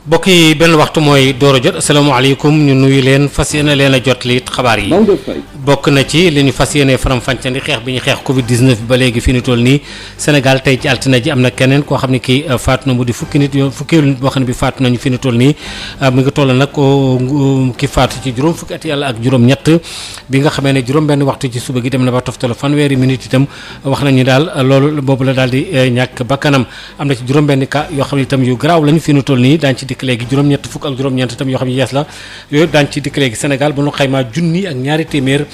mbokk yi benn waxtu mooy door a jot asalaamaaleykum ñu nuyu leen fas yéene leen a jot li xabaar yi bokk na ci li ñu fas yéene faram-fàccandi xeex bi ñu xeex Covid 19 bi ba léegi fi ñu toll nii Sénégal tey ci altine ji am na keneen koo xam ne kii faatu na mu di fukkeelu nit boo xam ne bi faatu nañu fi ñu toll nii mi ngi toll nag ki faatu ci juróom fukki at yàlla ak juróom-ñett bi nga xamee ne juróom-benn waxtu ci suba gi dem na ba toftal fanweeri minute itam wax nañu daal loolu boobu la daal di ñàkk bakkanam am na ci juróom-benn cas yoo xam ne itam yu garaaw lañu fi ñu toll nii daañu ci dikk léegi juróom-ñett fukk ak juróom-ñeent itam yoo xam ne yees la yooyu daañu ci dikk léegi Sénégal bu ñu xaymaa junni ak ñaari téeméer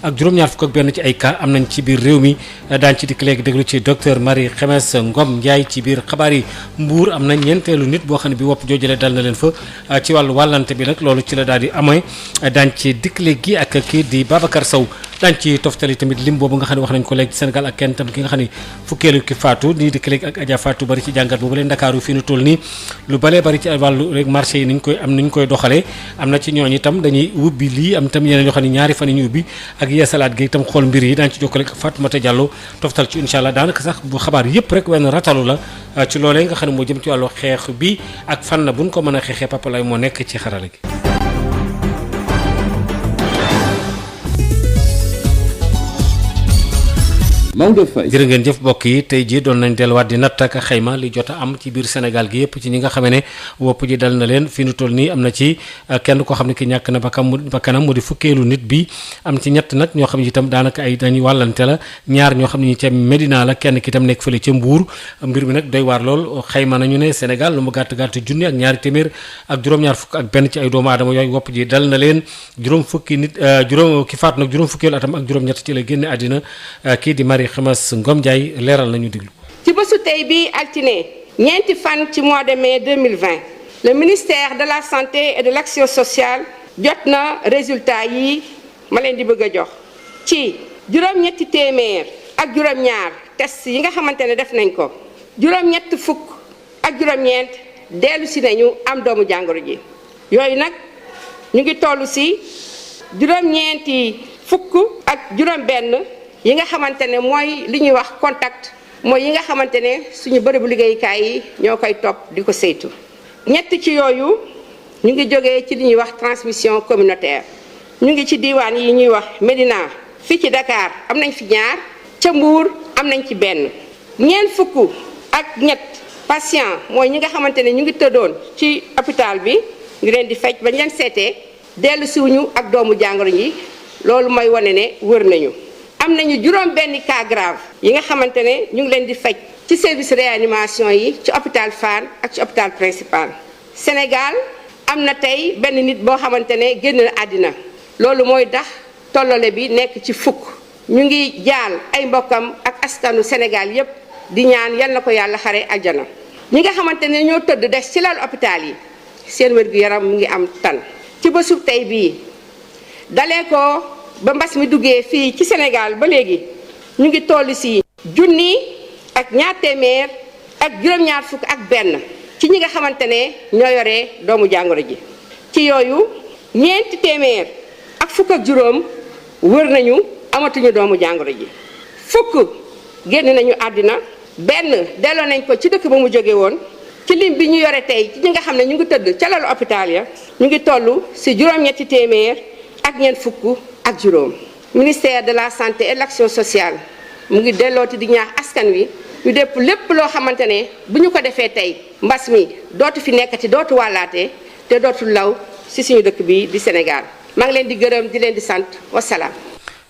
ak juróom-ñaar fukk ak benn ci ay cas am nañ ci biir réew mi daañu ci dikk léegi déglu ci docteur Marie Khemesse Ngom Ndiaye ci biir xabaar yi. Mbuur am na ñeenteelu nit boo xam ne bi wopp joojale dal na leen fa ci wàllu wàllante bi nag loolu ci la daal di amee daañu ci dikk léegi ak kii di Babacar Sow daañu ci toftali tamit lim boobu nga xam ne wax nañ ko léegi Sénégal ak kenn tam ki nga xam ne fukkeelu ki faatu nii dikk léegi ak Adja Fatou bari ci jàngat boobu leen Ndakaaru fi nu toll nii lu balee bari ci wàllu rek marché yi niñ koy doxalee am na ci ñooñu itam dañuy ubbi lii am itam yeneen yoo xam ne ñaari fan yi ñu ubbi ak yeesalaat gi itam xool mbir yi daañu ci jokkale ak Fatoumata Diallo toftal ci incha allah daanaka sax bu xabaar yëpp rek wenn ratalu la ci loolee nga xam ne moo jëm ci wàllu xeex bi ak fan na buñ ko mën a xeexee Papa Lay moo nekk ci xarala gi. jërë ngeen jëf mbokk yi tey jii doon nañ delluwaat di natt ak xayma li jot a am ci biir Sénégal gi yëpp ci ñi nga xamee ne wopp ji dal na leen fi nu toll nii am na ci kenn koo xam ne ki ñàkk na bakkanam mu di fukkeelu nit bi am ci ñett nag ñoo xam ne itam daanaka ay dañuy wàllante la ñaar ñoo xam ne ñi ca Medina la kenn ki itam nekk fële ca Mbuur mbir mi nag doy waar lool xayma nañu ne Sénégal lu mu gàtt gàtt junni ak ñaari téeméer ak juróom-ñaar fukk ak benn ci ay doomu aadama yooyu wopp ji dal na leen juróom fukki nit ki faatu nag juróom fukkeelu atam ak juróom-ñett ci la génne àddina kii di Marie Khemesse Ngom Ndiaye leeral nañu diglu. ci bésu tey bi altine ñeenti fan ci mois de mai 2020 le ministère de la santé et de l'action sociale jot na résultat yi ma leen di bëgg a jox ci juróom-ñetti téeméer ak juróom-ñaar test yi nga xamante ne def nañ ko juróom-ñett fukk ak juróom-ñeent dellu si nañu am doomu jàngoro ji yooyu nag ñu ngi toll si juróom-ñeenti fukk ak juróom-benn yi nga xamante ne mooy li ñuy wax contact mooy yi nga xamante ne suñu bërëbu liggéeyukaay yi ñoo koy topp di ko saytu ñett ci yooyu ñu ngi jógee ci li ñuy wax transmission communautaire ñu ngi ci diiwaan yi ñuy wax Médina fii ci Dakar am nañ fi ñaar ca Mbuur am nañ ci benn ñeent fukk ak ñett patient mooy ñi nga xamante ne ñu ngi tëddoon ci hôpital bi ngi leen di faj bañ leen seetee dellu siwuñu ak doomu jàngoro yi loolu mooy wane ne wër nañu am nañu juróom benn cas grave yi nga xamante ne ñu ngi leen di faj ci service réanimation yi ci hôpital Fann ak ci hôpital principal Sénégal am na tey benn nit boo xamante ne génn na àddina loolu mooy tax tollole bi nekk ci fukk ñu ngi jaal ay mbokkam ak askanu Sénégal yépp di ñaan yal na ko yàlla xare aljana ñi nga xamante ne ñoo tëdd des ci lal hôpital yi seen wér-gu-yaram mu ngi am tan ci bésub tey bii dalee ko ba mbas mi duggee fii ci Sénégal ba léegi ñu ngi toll si junni ak ñaar téeméer ak juróom-ñaar fukk ak benn ci ñi nga xamante ne ñoo yore doomu jàngoro ji ci yooyu ñeenti téeméer ak fukk ak juróom wër nañu amatuñu doomu jàngoro ji fukk génn nañu àddina benn delloo nañ ko ci dëkk ba mu jóge woon ci lim bi ñu yore tey ci ñi nga xam ne ñu ngi tëdd ca lalu hôpital ya ñu ngi toll si juróom-ñetti téeméer ak ñeent fukk ak juróom ministère de la santé et de l'action sociale mu ngi dellooti di ñaax askan wi ñu dépp lépp loo xamante ne bu ñu ko defee tey mbas mi dootu fi nekkati dootu wàllaate te dootul law ci suñu dëkk bi di Sénégal maa ngi leen di gërëm di leen di sant wasalaam.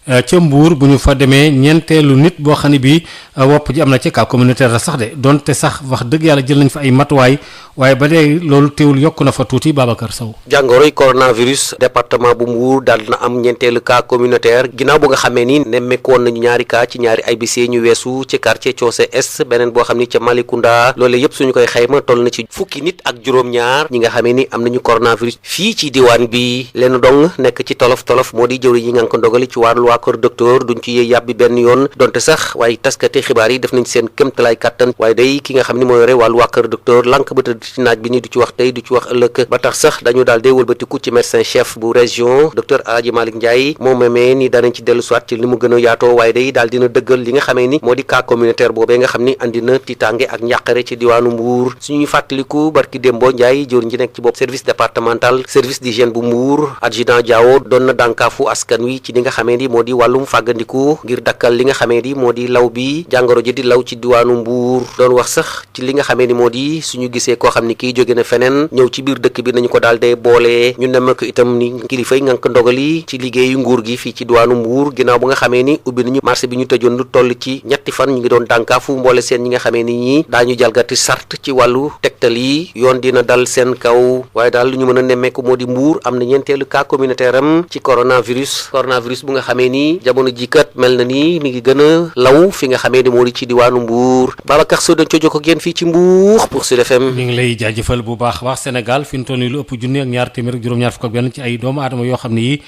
ca Mbuur bu ñu fa demee ñeenteelu nit boo xam ne bii wopp ji am na ci cas communautaire la sax de donte sax wax dëgg yàlla jël nañ fa ay matuwaay waaye ba léegi loolu teewul yokk na fa tuuti Babacar Sow. jàngoroy coronavirus département bu Mbuur daal na am ñeenteelu cas communautaire ginnaaw bu nga xamee ni nemmeeku woon nañu ñaari cas ci ñaari IBC ñu weesu ci quartier Coose Est beneen boo xam ni ca Malicounda loole yëpp suñu koy xayma toll na ci fukki nit ak juróom-ñaar ñi nga xamee ni am nañu coronavirus fii ci diwaan bi leen dong nekk ci tolof moo di jëwri ñi nga ko ndogali ci wàllu waa kër docteur duñ ci yee yàbbi benn yoon donte sax waaye taskati xibaar yi def nañ seen kéemtalaay kàttan waaye day ki nga xam ni moo yore wàllu waa kër docteur lànk ba tëdd ci naaj bi ni du ci wax tey du ci wax ëllëg ba tax sax dañu daal dee wëlbatiku ci médecin chef bu région docteur Aladji Malick Ndiaye moom memee ni danañ ci dellu soit ci li mu gën a yaatoo waaye day daal dina dëggal li nga xamee ni moo di cas communautaire boobee nga xam ni andi na tiitaange ak njàqare ci diwaanu Mbour suñuy fàttaliku barki Dembo Ndiaye jëwriñ ji nekk ci bopp service départemental service d'hygiène bu Mbour adjudant Diawo doon na dànkaafu askan wi ci li nga xamee ni moo di wàllum fàggandiku ngir dakkal li nga xamee ni moo di law bi jàngoro ji di law ci diwaanu Mbour doon wax sax ci li nga xamee ni moo di suñu gisee koo xam ni kii jóge na feneen ñëw ci biir dëkk bi nañu ko daal dee boole ñu nemme ko itam ni kilifay ngànk ndogali ci liggéeyu nguur gi fii ci diwaanu Mbour ginnaaw bu nga xamee ni ubbi nañu marché bi ñu tëjoon lu toll ci ñetti fan ñu ngi doon dànkaafu mboole seen ñi nga xamee ni ñi daañu jalgati sart ci wàllu tegtal yi yoon dina dal seen kaw waaye daal lu ñu mën a nemmeeku moo di Mbour am na ñeenteelu cas communautaire am ci coronavirus bu nga xamee ni jamono jikat mel na ni mi ngi gën a law fi nga xamee ni moo di ci diwaanu Mbour Babacar Sow dañ co jokko ak yéen fii ci Mbour pour Sud FM. ñu ngi lay jaajëfal bu baax a baax Sénégal fi ñu toll nii lu ëpp junni ak ñaar téeméer ak juróom-ñaar fukk ak benn ci ay doomu aadama yoo xam ne yi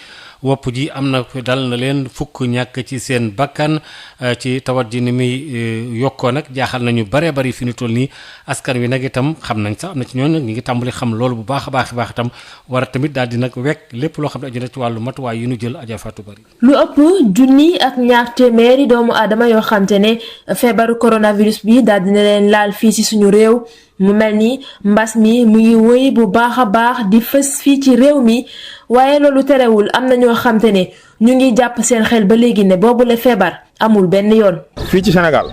wopp ji am na dal na leen fukk ñàkk ci seen bakkan ci tawat ji ni muy yokkoo nag jaaxal nañu bare bari fi ñu toll nii askan wi nag itam xam nañ sax am na ci ñooñu nag ñu ngi tàmbali xam loolu bu baax a baax itam war a tamit daal di nag wekk lépp loo xam ne aju na ci wàllu matuwaay yu ñu jël Adja Fatou Bari. lu ëpp junni ak ñaar téeméeri doomu aadama yoo xam te ne feebaru coronavirus bi daal dina leen laal fii ci suñu réew. mu mel ni mbas mi mu ngi wëy bu baax a baax di fës fii ci réew mi waaye loolu terewul am na ñoo xam te ne ñu ngi jàpp seen xel ba léegi ne boobu la feebar amul benn yoon. fii ci Sénégal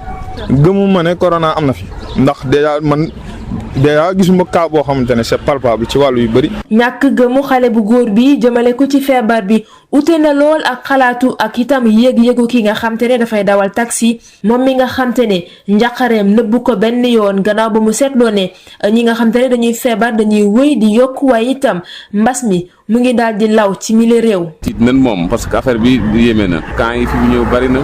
gëmuma ne corona am na fi ndax déjà gisuma cas boo xamante ne c'est palpable ci wàllu yu bëri. ñàkk gëmu xale bu góor bi jëmale ko ci feebar bi ute na lool ak xalaatu ak itam yëg-yëgu ki nga xam te ne dafay dawal taxi moom mi nga xam te ne njaqareem nëbbu ko benn yoon gannaaw ba mu seetloo ne ñi nga xam te ne dañuy feebar dañuy wëy di yokk waaye itam mbas mi mu ngi daal di law ci mille réew. tiit nañ moom parce que affaire bi yéeme na. cas yi fi mu ñëw bari na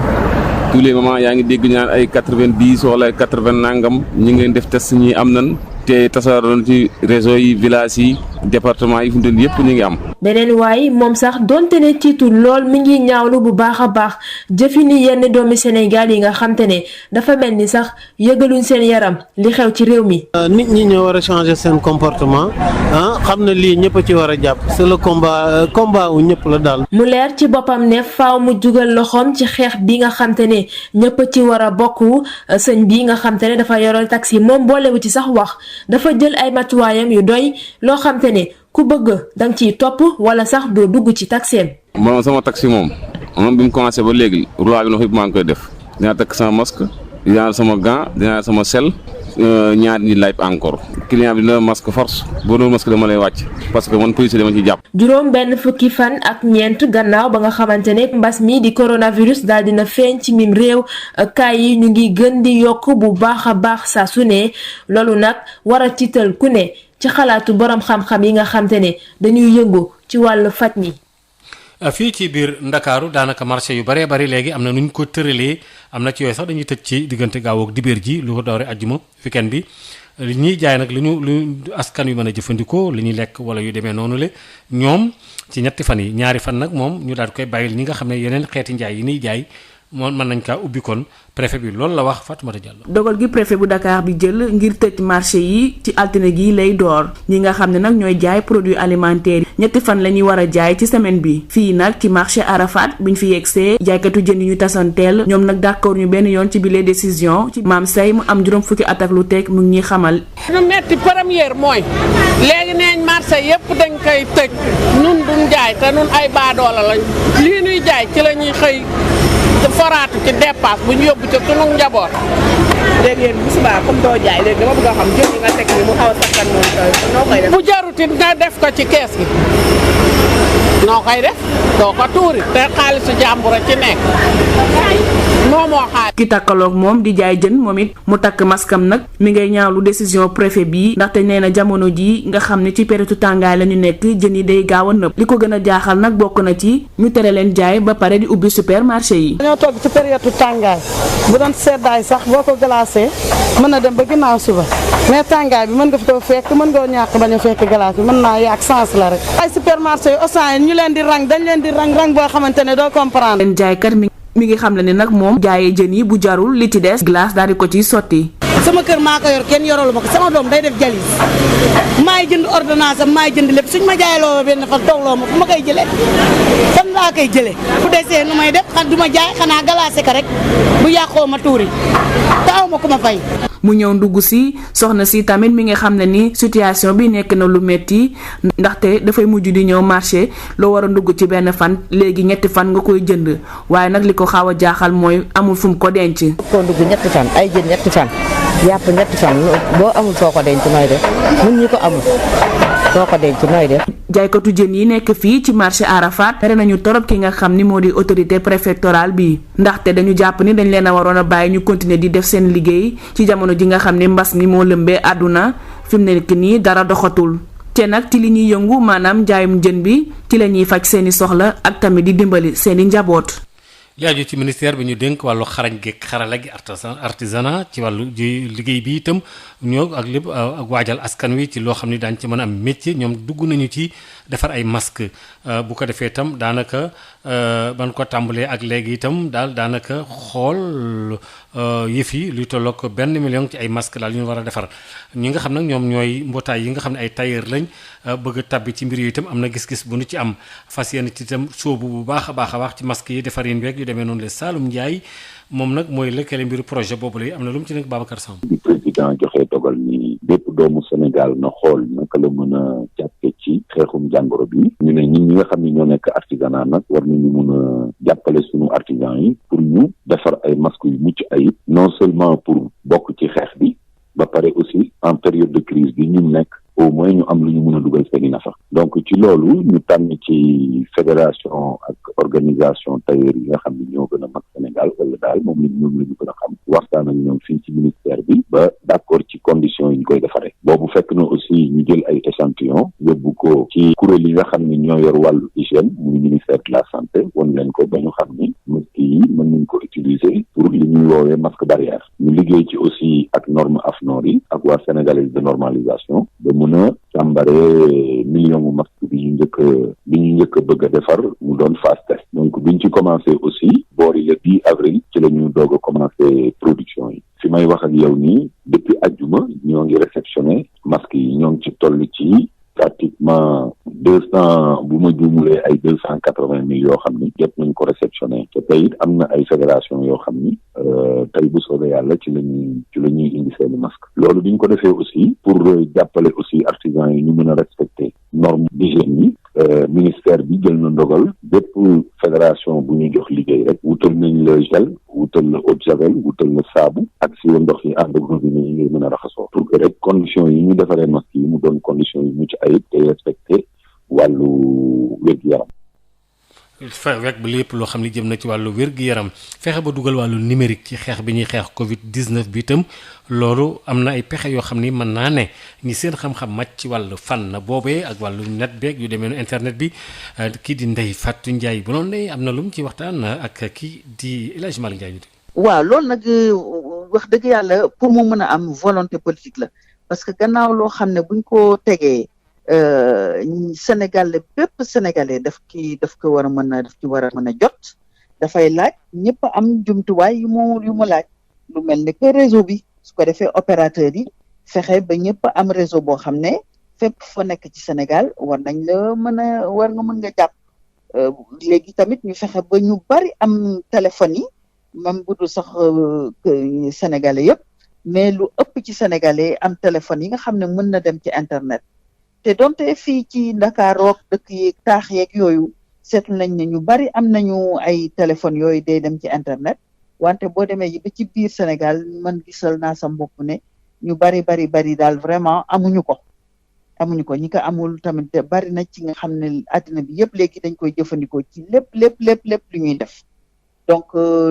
tous les moments yaa ngi dégg ñaan ay 90 wala 80 nangam ñi ngeen def test ñi am nañ te tasaaroon ci réseau yi village yi département yi fi mu toll yëpp ñu ngi am. beneen waay moom sax donte ne tiitul lool mi ngi ñaawlu bu baax a baax jëfini yenn doomi Sénégal yi nga xam te ne dafa mel ni sax yëgaluñ seen yaram li xew ci réew mi. nit ñi ñoo war a changer seen comportement xam na lii ñëpp a ci war a jàpp c'est le combat wu ñëpp la daal. mu leer ci boppam ne faaw mu jugal loxoom ci xeex bi nga xam te ne ñëpp a ci war a bokk sëñ bi nga xam te ne dafa yoral taxi moom boolewu ci sax wax dafa jël ay matuwaayam yu doy loo xam te ne ku bëgg danga ciy topp wala sax doo dugg ci taxeem. moom sama taxi moom bi mu commencé ba léegi loi bi maa ngi koy def dinaa takk sama masque dinaa sama gant dinaa sama sel ñaar ñi live encore client bi dina masque force boo doon masque dama lay wàcc parce que man police dama ci jàpp. juróom benn fukki fan ak ñeent gannaaw ba nga xamante ne mbas mi di coronavirus daal dina feeñ ci mim réew cas yi ñu ngi gën di yokk bu baax a baax saa su ne loolu nag war a tiital ku ne ci xalaatu borom xam-xam yi nga xamante ne dañuy yëngu ci wàllu faj mi. fii ci biir Ndakaaru daanaka marché yu baree bari léegi am na nu ñu ko tëralee am na ci yooyu sax dañuy tëj ci diggante gaaw ak dibéer ji lu ko doore ajjuma weekend bi li ñuy jaay nag lu askan yu mën a jëfandikoo li ñuy lekk wala yu demee noonu le ñoom ci ñetti fan yi ñaari fan nag moom ñu daal di koy bàyyil ñi nga xam ne yeneen xeeti njaay yi ñuy jaay moom mën nañ kaa ubbi kon préfet bi loolu la wax Fatoumata Diallo. dogal gi préfet bu Dakar bi jël ngir tëj marché yi ci altine gi lay door ñi nga xam ne nag ñooy jaay produits alimentaires yi ñetti fan la ñuy war a jaay ci semaine bi fii nag ci marché Arafat biñ fi yegsee jaaykatu jën yi ñu tasanteel ñoom nag d'accord ñu benn yoon ci bile décision ci maam say mu am juróom fukki at ak lu teg mu ngi ñuy xamal. lu metti première mooy léegi neeñ marché yépp dañ koy tëj ñun duñ jaay te ñun ay baadoola lañ lii ñuy jaay ci la ñuy xëy foraatu ci dépasse bu ñu yóbbu ca sunu njaboot. léegi yéen bu subaa comme doo jaay léegi dama bëgg a xam jën yi nga teg ni mu xaw a sakkan moom noo koy def. bu jarutit nga def ko ci kees gi noo koy def doo ko tuuri te xaalisu jàmbur ci nekk moomoo xaalis. ki takkaloog moom di jaay jën moom it mu takk maskam nag mi ngay ñaawlu décision préfet bii ndaxte nee na jamono ji nga xam ne ci période tàngaay la ñu nekk jën yi day gaaw a nëb li ko gën a jaaxal nag bokk na ci ñu tere leen jaay ba pare di ubbi supermarché yi. dañoo toog ci période tàngaay bu doon seddaay sax boo ko glacé mën na dem ba ginnaaw suba mais tàngaay bi mën nga fi ko fekk mën nga ñàkk bañ a fekk glace bi mën naa yàq sens la rek. ay supermarché yi Auchan yi ñu leen di rang dañ leen di rang boo xamante ne doo comprendre. leen jaaykat mi ngi xam ne nag moom jaayee jën yi bu jarul li ci des glace daal di ko ciy sotti. sama kër maa ko yor kenn yoralu ma ko sama doom day def jalis maay jënd ordonnance am maay jënd lépp suñ ma jaayloo benn fan toogloo ma fu ma koy jëlee fan laa koy jëlee bu desee nu may def du ma jaay xanaa galaase ko rek bu yàqoo ma tuuri te aw ma ku ma fay. mu ñëw ndugg si soxna si tamit mi nga xam ne ni situation bi nekk na lu metti ndaxte dafay mujj di ñëw marché loo war a ndugg ci benn fan léegi ñetti fan nga koy jënd waaye nag li ko xaw a jaaxal mooy amul fu mu ko denc. koo ndugg ñetti fan ay jën ñetti fan yàpp ñetti fan boo amul foo ko denc nooy def ñun ñi ko amul foo ko denc nooy def. jaaykatu jën yi nekk fii ci marché Arafat tere nañu torop ki nga xam ni moo di autorité préfectorale bi ndaxte dañu jàpp ni dañ leen a waroon a bàyyi ñu continuer di def seen liggéey ci jamono ji nga xam ne mbas mi moo lëmbee àdduna fi mu nekk nii dara doxatul te nag ci li ñuy yëngu maanaam njaayum jën bi ci la ñuy faj seeni soxla ak tamit di dimbali seeni njaboot. li aju ci ministère bi ñu dénk wàllu xarañ gi xarala gi artisanat ci wàllu ji liggéey bi itam ñoo ak lépp ak waajal askan wi ci loo xam ne daañu ci mën a am métier ñoom dugg nañu ci defar ay masque bu ko defee itam daanaka ban ko tàmbalee ak léegi itam daanaka xool yëf yi luy tolloog 1 million ci ay masque daal yu ñu war a defar ñi nga xam nag ñoom ñooy mbootaay yi nga xam ne ay tailleur lañ bëgg a tabbi ci mbir yi itam am na gis-gis bu nu ci am fas yéene ci itam sóobu bu baax a baax ci masque yi defar yéen beeg yu demee noonu le Saloum Ndiaye moom nag mooy lëkkale mbiru projet boobu lay am na lu mu ci nekk Babacar Samb. bi président joxe dogal ni bépp doomu Sénégal na xool naka la mën a jàppe ci xeexum jàngoro bi ñu ne ñun ñi nga xam ne ñoo nekk artisanat nag war nañu mën a jàppale suñu artisan yi pour ñu defar ay masques yu mucc ayib non seulement pour bokk ci xeex bi ba pare aussi en période de crise bi ñu nekk au moins ñu am lu ñu mën a dugal seeni nafa donc ci loolu ñu tànn ci fédération ak organisation tailleur yi nga xam ne ñoo gën a mag Sénégal wala daal moom ñoom la ñu gën a xam waxtaan ak ñoom fii ci ministère bi ba d'accord ci conditions yi ñu koy defaree boobu fekk na aussi ñu jël ay échantillon yóbbu ko ci kuréel yi nga xam ne ñoo yor wàllu hygiène muy ministère de la santé won leen ko ba ñu xam ni masque yi mën nañ ko utiliser pour li ñuy woowee masque barrière ñu liggéey ci aussi ak norme AFNOR yi ak waa sénégalaise de normalisation ba mën a càmbare million mu masque bi ñu njëkk a bëgg a defar mu doon phase test donc biñ ci commencé aussi boori le 10 avril ci la ñu doog a commencé production yi fi may wax ak yow nii depuis ajjuma ñoo ngi réceptionné masque yi ñoo ngi ci toll ci pratiquement 200 bu ma juumulee ay 280 000 yoo xam ni jot nañ ko réceptionné te tey it am na ay fédération yoo xam ni tey bu soobee yàlla ci la ñuy indi seeni masque loolu bi ñu ko defee aussi pour jàppale aussi artisans yi ñu mën a respecter norme d'hygiène yi ministère bi jël na ndogal bépp fédération bu ñu jox liggéey rek wutal nañ la gel wutal la eau de javel wutal la saabu ak si ndox yi ànd ak robinet yi ngay mën a raxasoo pour que rek conditions yi ñu defaree masque yi mu doon conditions yi mucc ayib te respecté wàllu wér-gu-yaram wek bi lépp loo xam ne jëm na ci wàllu wér-gu-yaram fexe ba dugal wàllu numérique ci xeex bi ñuy xeex Covid-19 bi itam loolu am na ay pexe yoo xam ni mën naa ne ñi seen xam-xam màcc ci wàllu fànn boobee ak wàllu net beeg yu demee noonu internet bi kii di Ndeye Fatou Ndiaye bu noonu am na lu mu ci waxtaan ak kii di El Hadj Malick Ndiaye. waaw loolu nag wax dëgg yàlla pour mu mën a am volonté politique la parce que gannaaw loo xam ne buñ ko tegee. Sénégal bépp sénégalais daf ko war a mën a daf ci war a mën a jot dafay laaj ñëpp am jumtuwaay yu mu laaj lu mel ni que réseau bi su ko defee opérateur yi fexe ba ñëpp am réseau boo xam ne fépp fa nekk ci Sénégal war nga mën nga jàpp léegi tamit ñu fexe ba ñu bari am téléphone yi même bu dul sax sénégalais yëpp mais lu ëpp ci sénégalais am téléphone yi nga xam ne mën na dem ci internet te donte fii ci Ndakaaru dëkk yeeg taax yeeg yooyu seetlu nañ ne ñu bari am nañu ay téléphones yooyu day dem ci internet wante boo demee yi ba ci biir Sénégal man gisal naa sa bopp ne ñu bari daal vraiment amuñu ko ñi ko amul tamit bari na ci nga xam ne àddina bi yëpp léegi dañ koy jëfandikoo ci lépp lu ñuy def donc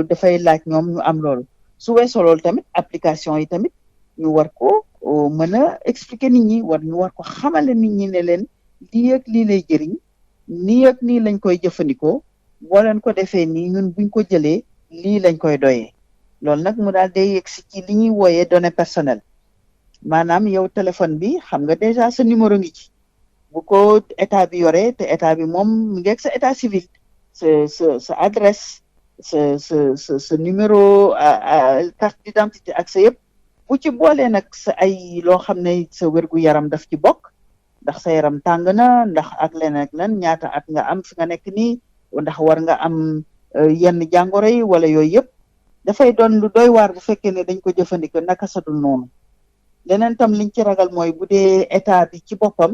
dafay laaj ñoom ñu am loolu su weesoo loolu tamit application yi tamit ñu war ko mën a expliquer nit ñi ñu war ko xamale nit ñi ne leen lii ak lii lay jëriñ nii ak nii lañ koy jëfandikoo boo leen ko defee nii ñun buñ ko jëlee lii lañ koy doyee loolu nag mu daal day yegg si ci li ñuy wooyee données personnelles maanaam yow téléphone bi xam nga déjà sa numéro ngi ci bu ko état bi yore te état bi moom mi ngi ak sa état civil sa adresse sa numéro carte d'identité ak sa yëpp bu ci boolee nag sa ay loo xam ne sa wérgu yaram daf ci bokk ndax sa yaram tàng na ndax ak leneen ak lan ñaata at nga am fi nga nekk nii ndax war nga am yenn jàngoro yi wala yooyu yëpp dafay doon lu doy waar bu fekkee ne dañ ko jëfandikoo naka sadul noonu leneen tam liñ ci ragal mooy bu dee état bi ci boppam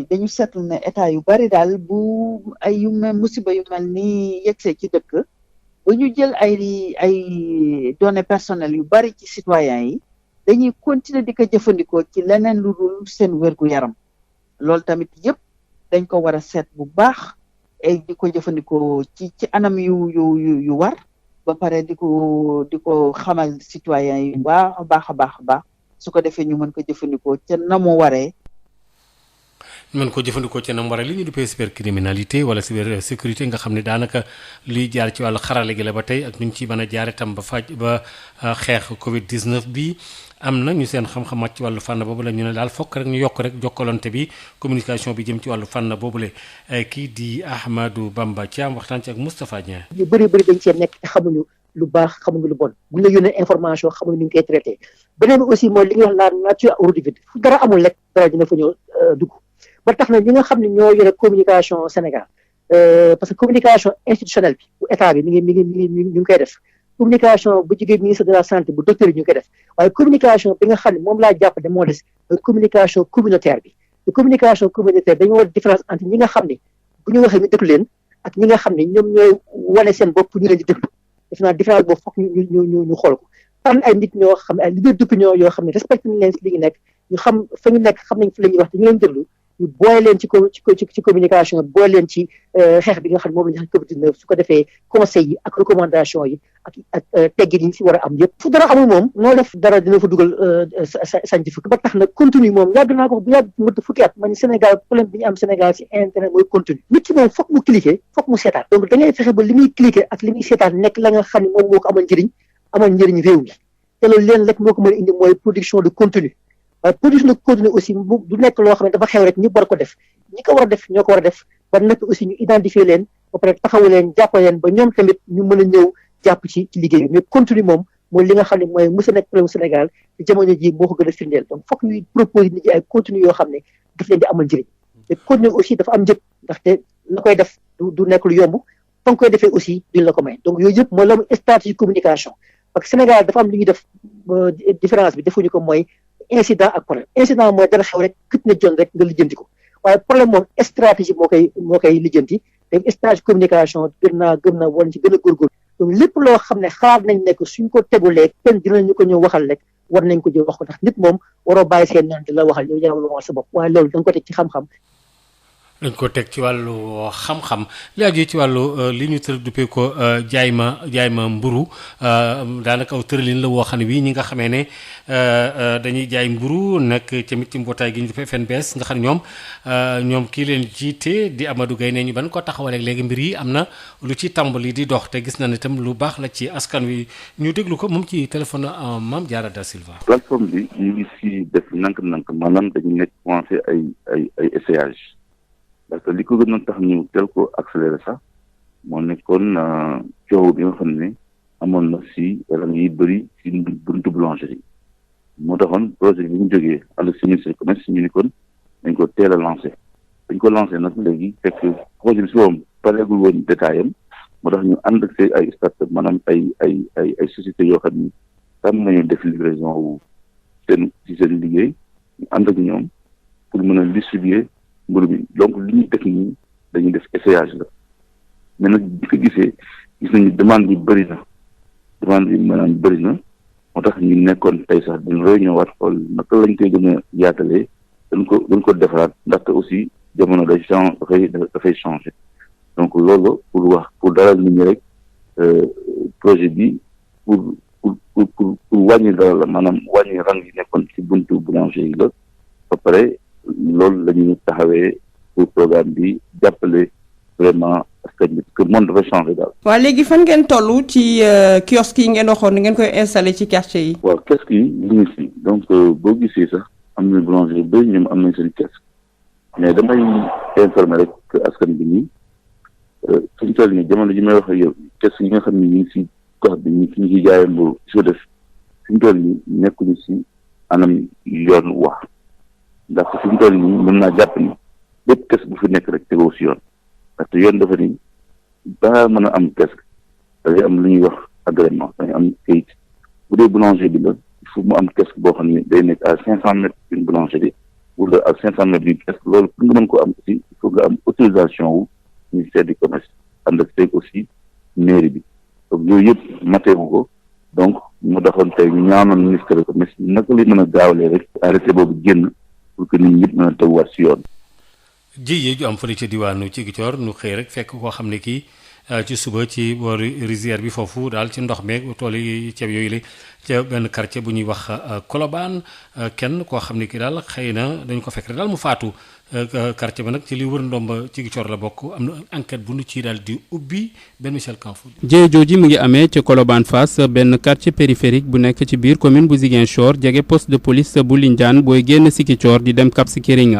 dañu seetlu ne état yu bari daal bu ay musiba yu mel ni yegsee ci dëkk ba ñu jël ay données personnelles yu bari ci citoyens yi dañuy continuer di ko jëfandikoo ci leneen lu dul seen wérgu yaram loolu tamit yëpp dañ ko war a seet bu baax et di ko jëfandikoo ci anam yu war ba pare di ko xamal citoyens yi baax a baax su ko defee ñu mën ko jëfandikoo ca na mu waree. mën ko jëfandikoo ci nam war a li ñu duppee cybercriminalité wala cybersécurité nga xam ne daanaka liy jaar ci wàllu xarale gi la ba tey ak nuñ ci mën a jaar itam ba xeex Covid 19 bi am na ñu seen xam-xam ci wàllu fànn boobu la ñu ne daal fokk rek ñu yokk rek jokkalante bi communication bi jëm ci wàllu fànn boobule kii di Ahmadou Bamba Thiam waxtaan ci ak Moustapha Dieng. ñu bëri dañ cee nekk te xamuñu lu baax xamuñu lu bon bu ñu la yónnee information xamuñu ni ñu koy traité beneen bi aussi mooy li ñuy wax la nature ordinaire fu dara amul rek dara dina fa ñëw dugg. ba tax na ñi nga xam ne ñoo yore communication Sénégal parce que communication institutionnelle bi bu état bi mi ngi koy def communication bu jigéen ministre de la santé bu docteur yi ñu ngi koy def waaye communication bi nga xam ne moom laa jàpp ne moo des communication communautaire bi te communication communautaire dañu war différence entre ñi nga xam ne bu ñu waxee ñu déglu leen ak ñi nga xam ne ñoom ñooy wane seen bopp ñu leen di déglu def naa différence boobu foog ñu xool ko tànn ay nit ñoo xam ne ay leader d'opinion yoo xam ne respecté nañ leen si li ñu nekk ñu xam fa ñu nekk xam nañ fi la ñuy wax te ñu leen déglu ñu boole leen ci communication boole leen ci xeex bi nga xam ne moom la ñu wax Covid 19 su ko defee conseils yi ak recommandation yi ak teggin yi ñu si war a am yëpp fu dara amul moom noo def dara dina fa dugal scientifique ba tax na contenu moom yàgg naa ko bu yàgg mëdd fukki at man Sénégal problème bi ñu am Sénégal si internet mooy contenu nit ki moom foog mu cliquer foog mu seetaan donc da ngay fexe ba li muy cliquer ak li muy seetaan nekk la nga xam ne moom moo ko amal njëriñ réew mi te loolu leen rek moo ko mën a indi mooy production de contenu waaye production de contenu aussi du nekk loo xam ne dafa xew rek ñi war ko def ñi ko war a def ñoo ko war a def ba nekk aussi ñu identifier leen ba pare taxawu leen jàppale leen ba ñoom tamit ñu mën a ñëw jàpp ci liggéey bi mais contenu moom mooy li nga xam ne mooy mos a nekk problème Sénégal te jamono ji moo ko gën a firndeel donc foog ñuy proposer nit ñi ay contenu yoo xam ne daf leen di amal njëriñ te contenu aussi dafa am njëg ndaxte la koy def du nekk lu yomb fa nga koy defee aussi duñ la ko may donc yooyu yëpp mooy la muy stratégie communication parce que Sénégal dafa am li ñuy def différence bi defuñu ko mooy incident ak problème incident mooy dara xew rek kët na jon rek nga lijjanti ko waaye problème moom stratégie moo koy lijjanti te stratégie communication gën naa wan ci gën a góorgóorlu donc lépp loo xam ne xalaat nañ nekk suñ ko tegulee kenn dinañu ko ñëw waxal rek war nañ ko jël wax ko ndax nit moom waroo bàyyi seen noonu di la waxal yow yaa la waxal sa bopp waaye loolu da nga ko teg ci xam-xam. dañ ko teg ci wàllu xam-xam li aju ci wàllu li ñu tër duppee ko jaay ma mburu daanaka aw tëralin la woo xam ne bii ñi nga xamee ne dañuy jaay mburu nag tamit ci mbootaay gi ñu duppee FNBS nga xam ne ñoom kii leen jiite di Amadou Gaye ne ñu ban ko taxawalee léegi mbir yi am na lu ci tàmbali di dox te gis na ne itam lu baax la ci askan wi ñu déglu ko moom ci téléphone Mame Diarra Da Silva. plateforme bi ñu ngi si def nank-nank maanaam dañu nekk commencé ay essayage parce que li ko gënoon tax ñu tel ko accéléré sax moo nekkoon coow bi nga xam ne amoon na si rang yi bëri si buntu boulangerie moo taxoon projet bi ñu jógee àll si ministre du commerce ñu ni kon dañ ko teel a lancé dañ ko lancé nag léegi fekk projet bi si woom pareegul woon détail am moo tax ñu ànd ak ay start-up maanaam ay sociétés yoo xam ni tam nañu def livraison wu seen liggéey ñu ànd ak ñoom pour mën a distribuer mburu bi donc li ñuy def nii dañuy def essayage la mais nag bi ko gis nañu demande bi bëri na moo tax ñu nekkoon tey sax dañ réunion waat xool naka lañ koy gën a yaatalee dañ ko defaraat ndaxte aussi jamono dafay changer donc loolu pour dalal nit ñi rek projet bi pour wàññi dara la maanaam wàññi rang yi nekkoon ci buntu boulanger yi la ba pare loolu la ñu taxawee pour programme bi jàppale vraiment askan bi que monde dafa changé daal. waaw léegi fan ngeen toll ci kiosque yi ngeen waxoon ni ngeen koy installé ci quartier yi. waaw kiosque yi li ngi fi donc boo gisee sax am na boulangerie ba ñoom am nañ seen kiosque mais damay informer rek que askan bi nii suñu toll nii jamono ji may wax ak yow kiosque yi nga xam ne ñu ngi si gox bi ñu ngi si jaayee mburu soo def suñu toll nii nekkuñu si anam yoon wax ndax suñu toll nii mën naa jàpp ni bépp kiosque bu fi nekk rek tegoo si yoon parce que yoon dafa ni ba mën a am kiosque dafay am lu ñuy wax agrément dañuy am kayit bu dee boulanger bi la il faut mu am kiosque boo xam ne day nekk à 500 mètres d'une boulangerie wala à 500 mètres d'une kiosque loolu pour nga mën ko am aussi il faut nga am autorisation wu ministère du commerce ànd ak tey aussi mairie bi donc yooyu yëpp mateewu ko donc mu doxoon tey ñu ñaanoon ministère du commerce naka lay mën a gaawalee rek arrêté boobu génn pour que nit ñi yëpp mën a teguwaat si yoon. ji ju am fële ca diwaanu Ziguinchor nu xëy rek fekk koo xam ne kii ci suba ci boori rizière bi foofu daal ci ndox meeg tool yi ceeb yooyu la ca benn quartier bu ñuy wax Colobane kenn koo xam ne kii daal xëy na dañ ko fekk rek daal mu faatu quartier ba nag ci li wër ndomba Ziguinchor la bokk am na enquête bu nu ci daal di ubbi benn Michel Kanfou. jëye jooji mu ngi amee ci Colobane Fass benn quartier périphérique bu nekk ci biir commune bu Ziguinchor jege poste de police bu Lindiane booy génn Ziguinchor di dem Cap Skirring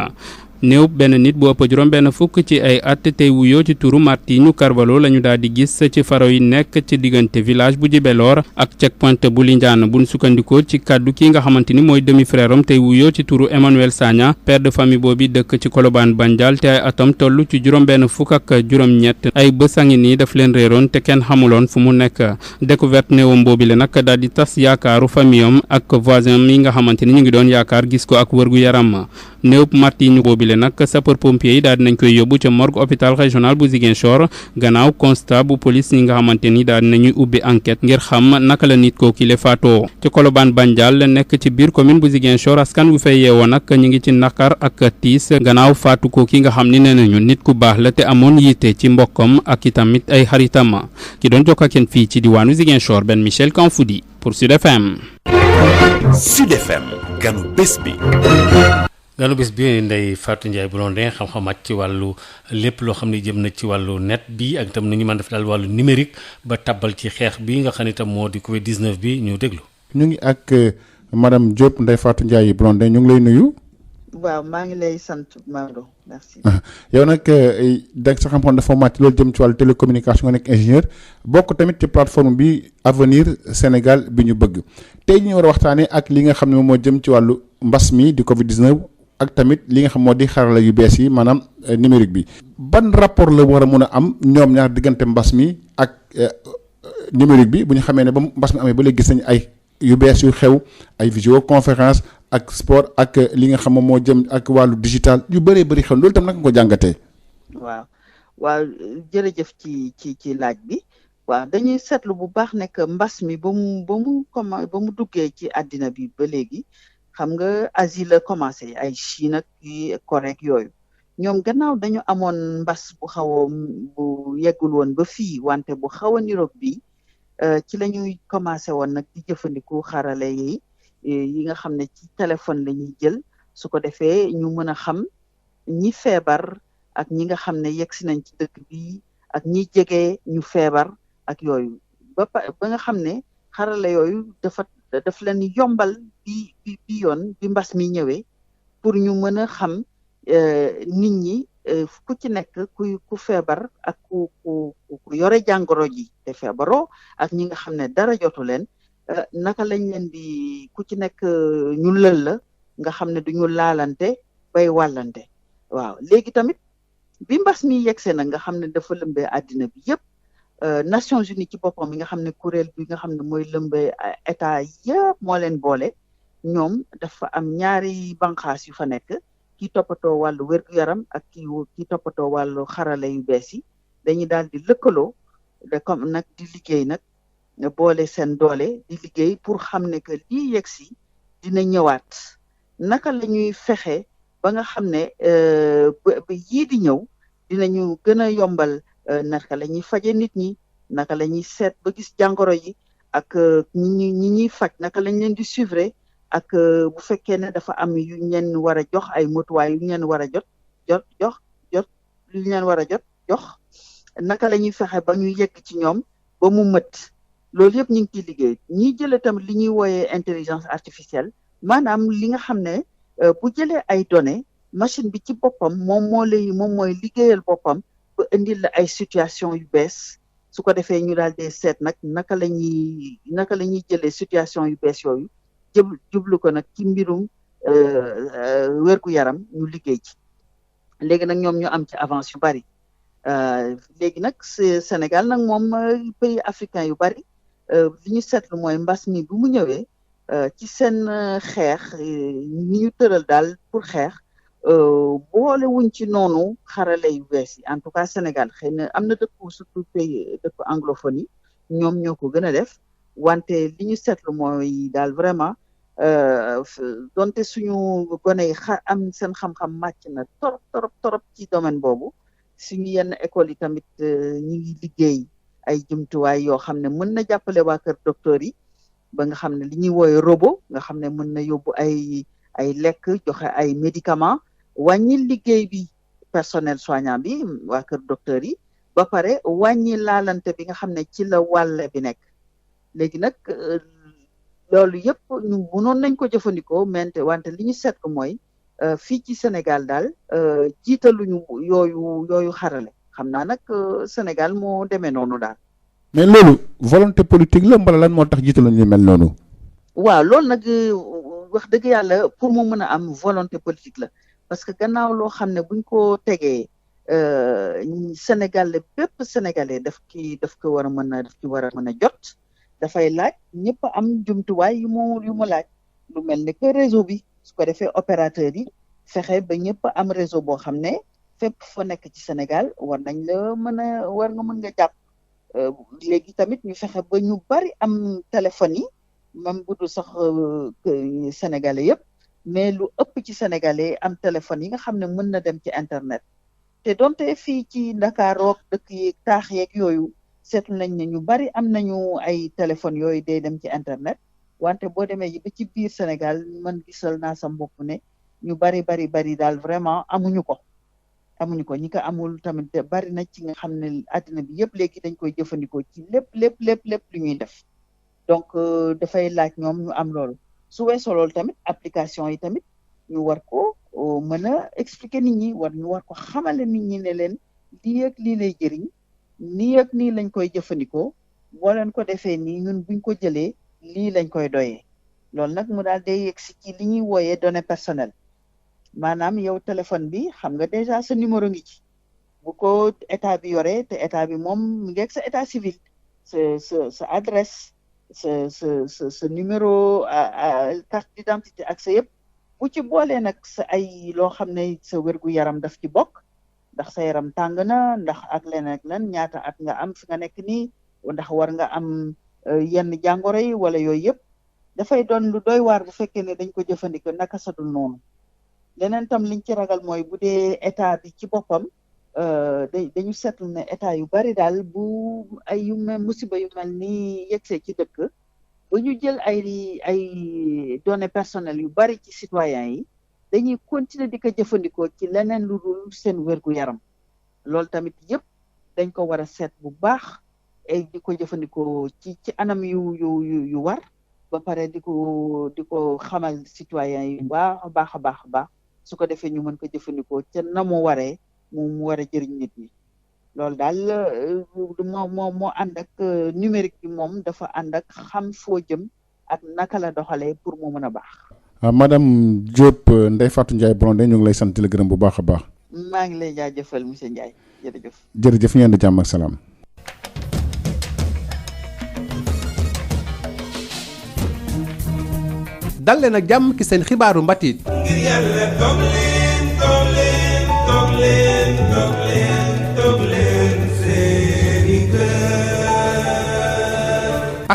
néew benn nit bu ëpp juróom benn fukk ci ay at tey wuyoo ci turu Martinho Carvalho la ñu daal di gis ci faro yi nekk ci diggante village bu Djibelor ak checkpoint bu Lindiane buñ sukkandikoo ci kàddu ki nga xamante ni mooy demi frère am tey wuyoo ci turu Emmanuel Sagna père de famille boobu dëkk ci Colobane Bandial te ay atam toll ci juróom benn fukk ak juróom-ñett ay bés a ngi nii daf leen réeroon te kenn xamuloon fu mu nekk découverte néewam boobu le nag daal di tas yaakaaru famille am ak voisin mi nga xamante ni ñu ngi doon yaakaar gis ko ak wërgu yaram néew Martinho boobu le nag sapeur pompier yi daal dinañ koy yóbbu ca morgue hôpital régional bu Ziguinchor gannaaw constat bu police yi nga xamante ni daal dinañuy ubbi enquête ngir xam naka la nit kooki le faatoo ci Colobane Bandial nekk ci biir commune bu Ziguinchor askan wu fay yeewoo nag ñu ngi ci naqar ak tiis gannaaw faatu kooki nga xam ni nee nañu nit ku baax la te amoon yitte ci mbokkam ak itamit ay xaritam ki doon jokk ak yéen fii ci diwaanu Ziguinchor benn Michel Kanfoudi pour Sud FM. Sud FM ganu bés bi. ganu bés bi Ndeye Fatou Ndiaye Blondin xam-xam màcc ci wàllu lépp loo xam ne jëm na ci wàllu net bi ak itam nu ñu mën def daal wàllu numérique ba tabbal ci xeex bi nga xam ne itam moo di Covid 19 bi ñu déglu. ñu ngi ak madame Diop Ndeye Fatou Ndiaye Blondin ñu ngi lay nuyu. waaw maa ngi lay sant Maodo merci. yow nag dégg sa xam-xam dafa màcc loolu jëm ci wàllu télécommunication nga nekk ingénieur bokk tamit ci plateforme bi Avenir Sénégal bi ñu bëgg tey ñu war a waxtaanee ak li nga xam ne moom moo jëm ci wàllu mbas mi di Covid 19. ak tamit li nga xam moo di xarala yu bees yi maanaam numérique bi ban rapport la war a mun a am ñoom ñaar diggante mbas mi ak numérique bi bu ñu xamee ne ba mbas mi amee ba léegi gis nañ ay yu bees yu xew ay visioconférence ak sport ak li nga xam moom moo jëm ak wàllu digital yu bëree bëri xew loolu tam naka nga ko jàngatee. waaw jërëjëf ci laaj bi waaw dañuy seetlu bu baax ne que mbas mi ba mu duggee ci àddina bi ba léegi. xam nga Asie la commencé ay Chine ak Corée yooyu ñoom gannaaw dañu amoon mbas bu xaw a bu yeggul woon ba fii wante bu xaw a niroog bi ci la ñuy commencé woon nag di jëfandiku xarale yi nga xam ne ci téléphone la ñuy jël su ko defee ñu mën a xam ñi feebar ak ñi nga xam ne yegsi nañ ci dëkk bi ak ñi jege ñu feebar ak yooyu ba nga xam ne xarale yooyu daf leen yombal bi yoon bi mbas mi ñëwee pour ñu mën a xam nit ñi ku ci nekk ku feebar ak ku yore jàngoro ji te feebaroo ak ñi nga xam ne dara jotu leen naka lañ leen di ku ci nekk ñu lël la nga xam ne duñu laalante bay wàllante waaw léegi tamit bi mbas mi yegsee nag nga xam ne dafa lëmbee àddina bi yëpp Nations Unies ci boppam mi nga xam ne kuréel bi nga xam ne mooy lëmbee état yëpp moo leen boole ñoom dafa am ñaari banqaas yu fa nekk ki toppatoo wàllu wér-gu-yaram ak ki toppatoo wàllu xarala yu bees yi dañuy daal di lëkkaloo comme nag di liggéey nag boole seen doole di liggéey pour xam ne que lii yegg si dina ñëwaat naka la ñuy fexe ba nga xam ne ba yii di ñëw dinañu gën a yombal naka la ñuy faje nit ñi naka la ñuy seet ba gis jàngoro yi ak ñi ñuy faj naka lañ leen di suivre ak bu fekkee ne dafa am yu ñeen war a jox ay motuwaay yu ñeen war a jot yu ñeen war a jot jox naka la ñuy fexe ba ñu yegg ci ñoom ba mu mët loolu yëpp ñu ngi ciy liggéey ñiy jëlee tamit li ñuy wooyee intelligence artificielle maanaam li nga xam ne bu jëlee ay données machine bi ci boppam moom mooy liggéeyal boppam ba indil la ay situation yu bees su ko defee ñu daal di seet nag naka la ñuy jëlee situation yu bees yooyu jublu ko nag ci mbirum wérgu yaram ñu liggéey ci léegi nag ñoom ñu am ci avance yu bari léegi nag Sénégal nag moom pays africain yu bari li ñu seetlu mooy mbas mi bu mu ñëwee ci seen xeex ni ñu tëral daal pour xeex boole wuñ ci noonu xarale yu bees yi en tout cas Sénégal xëy na am na dëkku surtout pays dëkku anglophone yi ñoom ñoo ko gën a def wante li ñu seetlu mooy daal vraiment donte suñu gone yi am seen xam-xam màcc na torop ci domaine boobu suñu yenn école yi tamit ñi ngi liggéey ay jumtuwaay yoo xam ne mën na jàppale waa kër docteur yi ba nga xam ne li ñuy wooye robot nga xam ne mën na yóbbu ay lekk joxe ay médicaments wàññi liggéey bi personnel soignant bi waa kër docteur yi ba pare wàññi laalante bi nga xam ne ci la wàll bi nekk léegi nag loolu yëpp ñu mënoon nañ ko jëfandikoo wante li ñu seetlu mooy fii ci Sénégal daal jiitaluñu yooyu xarale xam naa nag Sénégal moo demee noonu daal. mais loolu volonté politique la mbala lan moo tax jiitaluñu ñu mel noonu. waaw loolu nag wax dëgg yàlla pour mu mën a am volonté politique la parce que gannaaw loo xam ne buñ ko tegee Sénégal bépp sénégalais daf ko war a mën a jot. dafay laaj ñëpp am jumtuwaay yu mu laaj lu mel ni que réseau bi su ko defee opérateur yi fexe ba ñëpp am réseau boo xam ne fépp fa nekk ci Sénégal war nga mën nga jàpp léegi tamit ñu fexe ba ñu bari am téléphone yi même bu dul sax sénégalais yëpp mais lu ëpp ci sénégalais am téléphone yi nga xam ne mën na dem ci internet te donte fii ci Dakar ak dëkk yi taax yeeg yooyu seetlu nañ ne ñu bari am nañu ay téléphones yooyu day dem ci internet wante boo demee ba ci biir Sénégal man gisal naa sa mbokk ne ñu bari daal vraiment amuñu ko ñi ko amul tamit bari na ci nga xam ne àddina bi yëpp léegi dañ koy jëfandikoo ci lépp lu ñuy def donc dafay laaj ñoom ñu am loolu su weesoo loolu tamit application yi tamit ñu war ko mën a expliquer nit ñi ñu war ko xamale nit ñi ne leen lii ak lii lay jëriñ nii ak nii lañ koy jëfandikoo boo leen ko defee nii ñun buñ ko jëlee lii lañ koy doyee loolu nag mu daal day yegg si ci li ñuy wooyee données personnelles maanaam yow téléphone bi xam nga déjà sa numéro ngi ci bu ko état bi yoree te état bi moom mi ngi ak sa état civil sa adresse sa numéro carte d'identité ak sa yëpp bu ci boolee nag sa ay loo xam ne sa wérgu yaram daf ci bokk ndax sa yaram tàng na ndax ak len ñaata at nga am fi nga nekk nii ndax war nga am yenn jàngoro yi wala yooyu yëpp dafay doon lu doy waar bu fekkee ne dañ ko jëfandikoo naka sa dul noonu leneen tam liñ ci ragal mooy bu dee état bi ci boppam dañu seetlu ne état yu bari daal bu ay musiba yu mel ni yegsee ci dëkk ba ñu jël ay données personnelles yu bari ci citoyens yi dañuy continuer di ko jëfandikoo ci leneen lu dul seen wérgu yaram loolu tamit yëpp dañ ko war a seet bu baax et di ko jëfandikoo ci anam yu war ba pare di ko xamal citoyens yi baax a baax su ko defee ñu mën ko jëfandikoo ca na mu waree mu war a jëriñ nit ñi loolu daal moo ànd ak numérique bi moom dafa ànd ak xam foo jëm ak naka la doxalee pour mu mën a baax. madame Diop Ndeye Fatou Ndiaye Blondin ñu ngi lay sant la gërëm bu baax a baax. maa ngi lay jaajëfal monsieur Ndiaye jërëjëf. jërëjëf ñu indi jàmm ak salaam. dal leen ak jàmm ci seen xibaaru mbatiit. ngir yàlla toog leen seeni kër.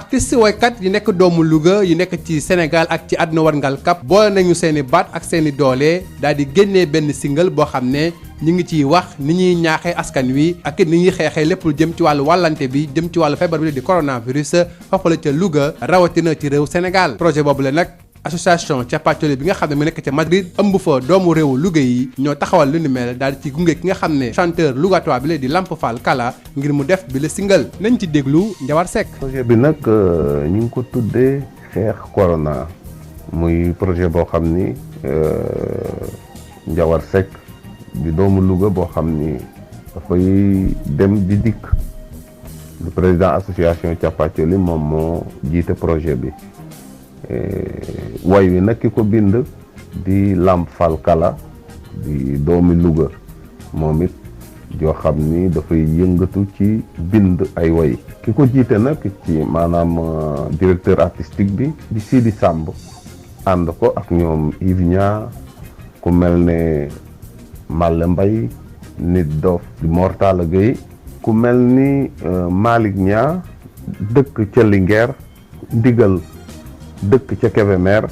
artiste woykat yi nekk doomu Louga yi nekk ci Sénégal ak ci àdduna warngal kap boole nañu seeni baat ak seeni doole daal di génnee benn single boo xam ne ñu ngi ciy wax ni ñuy ñaaxee askan wi ak ni ñuy xeexee lépp lu jëm ci wàllu wàllante bi jëm ci wàllu feebar bi di coronavirus foofu la ca Louga rawatina ci réew Sénégal projet boobu la nag association Thiapathioly bi nga xam ne mu nekk ca Madrid ëmb fa doomu réewu Louga yi ñoo taxawal lu ni mel daal di ci gunge ki nga xam ne chanteur Lougatois bi la di Lamp Fall Kala ngir mu def bi la single nañ ci déglu Njawar Seck. projet bi nag ñu ngi ko tuddee xeex corona muy projet boo xam ni Njawar Seck di doomu Louga boo xam ni dafay dem di dikk le président association Thiapathioly moom moo jiite projet bi way wi nag ki ko bind di Lamp Fall Kala di doomi Louga moom it joo xam ni dafay yëngatu ci bind ay way ki ko jiite nag ci maanaam directeur artistique bi di Sidi Samb ànd ko ak ñoom Yves Nia ku mel ne Malle Mbaye nit dof di Mortala Gueye ku mel ni Malick Nia dëkk ca Linguère ndigal dëkk ca Kébémer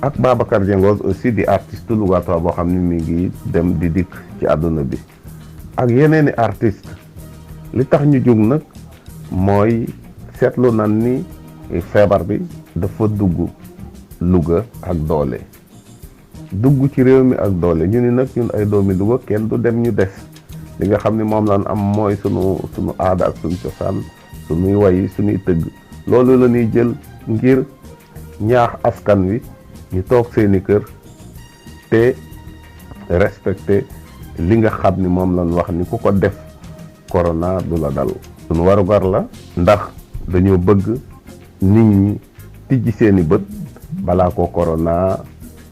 ak Babacar Diengos aussi di artiste Lougatois boo xam ni mi ngi dem di dikk ci àdduna bi ak yeneeni artiste li tax ñu jóg nag mooy seetlu nan ni feebar bi dafa dugg Louga ak doole dugg ci réew mi ak doole ñu ni nag ñun ay doomi Louga kenn du dem ñu des li nga xam ni moom lan am mooy sunu aada ak sunu cosaan sunuy way sunuy tëgg loolu la ñuy jël ngir ñaax askan wi ñu toog seeni kër te respecté li nga xam ni moom lañ wax ni ku ko def corona du la dal sunu warugar la ndax dañoo bëgg nit ñi tijji seeni bët balaa ko corona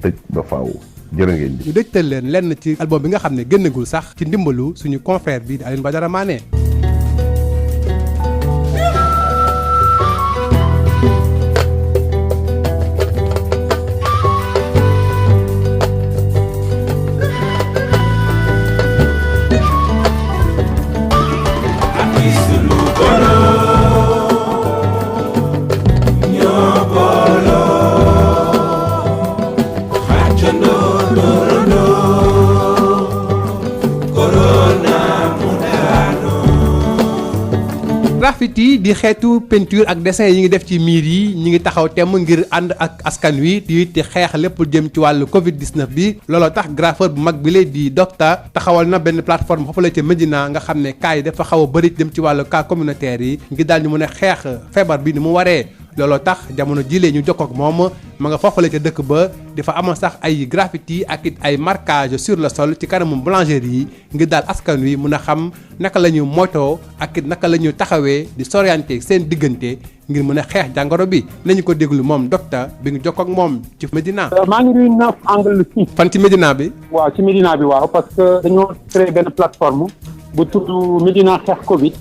tëj ba faaw jërë ngeen ñu dëjtal leen lenn ci album bi nga xam ne génnagul sax ci ndimbalu suñu confrère bi di Alioune Badara Mané. graffiti di xeetu peinture ak dessin yi ngi def ci miir yi ñi ngi taxaw temm ngir ànd ak askan wi di xeex lépp jëm ci wàllu Covid 19 bi looloo tax graffeur bu mag bi lay di Docta taxawal na benn plateforme foofu la ca Médina nga xam ne cas yi dafa xaw a bëri jëm ci wàllu cas communautaire yi ngir daal ñu mën a xeex feebar bi ni mu waree. looloo tax jamono jilee ñu jokkoo ak moom ma nga foofale ca dëkk ba dafa amoon sax ay graffiti ak it ay marquage sur le sol ci kanamu boulangerie yi ngir daal askan wi mun a xam naka la ñu moytoo ak it naka la ñu taxawee di s'orienter seen diggante ngir mën a xeex jàngoro bi nañu ko déglu moom Docta bi ngi jokkoo ak moom ci Médina. maa ngi nuyu 9 angle 6. fan ci Médina bi. waaw ci Médina bi waaw parce que dañoo créé benn plateforme bu tudd Médina xeex Covid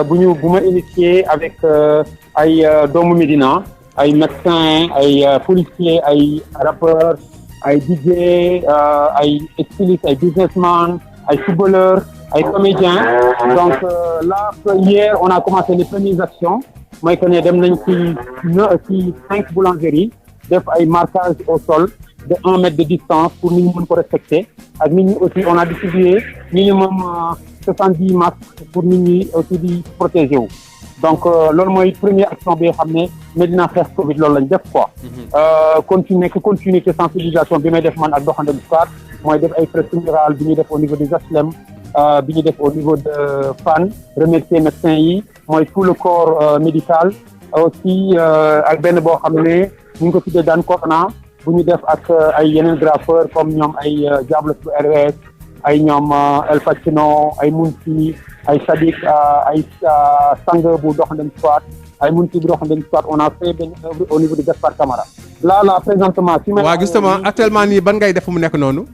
bu ma initié avec. ay doomu Médina ay médecins ay policiers ay rappeurs ay DJ ay stylistes ay businessmen ay footballeurs ay comédiens donc là hier on a commencé les premières actions mooy que ne dem nañ ci 5 boulangeries def ay marquages au sol de 1 mètre de distance pour nit ñi mën ko respecter ak nit ñi aussi on a distribué minimum 70 masques pour nit ñi aussi di protéger wu. donc loolu mooy première action bi nga xam ne Médina xeex Covid loolu lañ def quoi. continuer ci sensibilisation bi may def man ak Doxandem Squad mooy def ay fresques murales bi ñuy def au niveau des HLM bi ñuy def au niveau de Fann remercier médecins yi mooy tout le corps médical aussi ak benn boo xam ne ñu ngi ko tuddee daan corona bu ñu def ak ay yeneen graffeurs comme ñoom ay Diables bu RS ay ñoom El Pacino ay Mounsi ay Sadik ay sang bu Doxandem Squad ay Mounsi bu Doxandem Squad on a fait benn œuvre au niveau de Gaspard Camara. là présentement. waaw justement actuellement nii ban ngay def mu nekk noonu.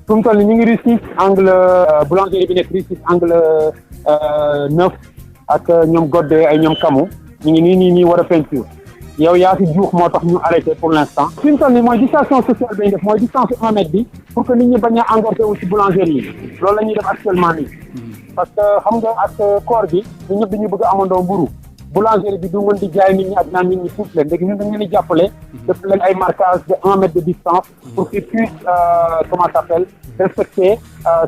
fu mu toll nii ñu ngi Rue 6 angle boulangerie bi nekk Rue 6 angle 9 ak ñoom Godde ay ñoom Kamu ñu ngi nii war a peinture. yow yaa fi juux moo tax ñu arrêté pour l'instant. fi mu toll nii mooy distanciation sociale bi ñu def mooy distance 1 mètre bi pour que nit ñi bañ a engorgé wu ci boulangerie yi loolu la ñuy def actuellement nii. parce que xam nga ak koor gi ñun ñëpp dañu bëgg a amandoo mburu boulangerie bi du mën di jaay nit ñi ak naan nit ñi tuuti leen léegi ñun dañu leen di jàppale def leen ay marquage de 1 mètre de distance pour qu'ils puissent comment ça s'appelle respecter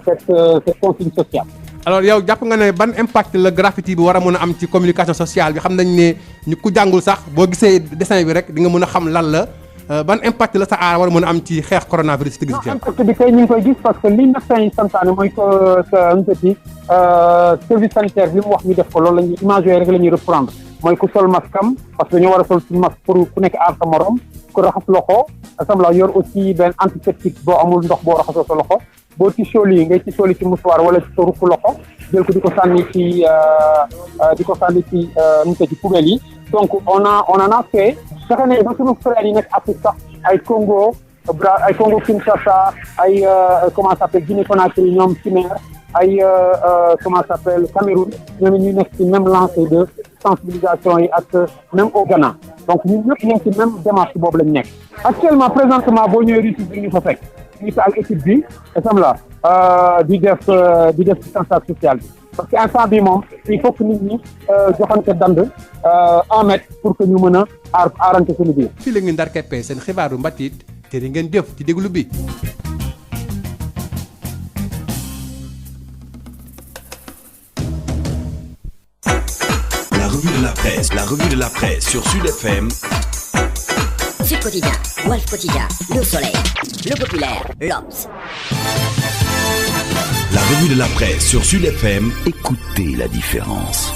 cette consigne sociale. alors yow jàpp nga ne ban impact la graffiti bi war a mën a am ci communication sociale bi xam nañ ne ñu ku jàngul sax boo gisee dessin bi rek di nga mën a xam lan la ban impact la sa aar war a mën a am ci xeex coronavirus ci gis impact bi kay ñu ngi koy gis parce que li médecin yi santaane mooy que service sanitaire bi li mu wax ñu def ko loolu la ñuy image yooyu rek la ñuy reprendre mooy ku sol masque am parce que dañoo war a sol suñu masque pour ku nekk aar sa morom ku raxas loxo assemblée yor aussi benn antiseptique boo amul ndox boo raxasoo sa loxo boo tisóoli ngay tisóoli ci mouchoir wala ci sa rukk loxo jël ko di ko sànni ci ci poubelle yi donc on en a fait fexe ne ba suñu frères yi nekk Afrique sax ay Congo Kinshasa ay comment ça s'appelle Guinée Conakry ñoom Simer ay comment ça s'appelle Cameroun ñoom ñu nekk ci même lancée de sensibilisation yi ak même au Ghana donc ñun ñëpp ñu ngi ci même démarche boobu lañ nekk actuellement présentement boo ñëwee Russie bi ñu fa fekk ñu ak équipe bi assemblée di def distanciation sociale bi parce que instant bi moom il faut que nit ñi joxante dand 1 mètre pour que ñu mën a aarante suñu biir. fii la ngeen ndar keppee seen xibaaru mbatit te di ngeen jëf ci déglu bi. La revue de la presse sur Sud FM. Sud Quotidien, Walf Quotidien, Le Soleil, Le Populaire, L'Obs. La revue de la presse sur Sud FM. Écoutez la différence.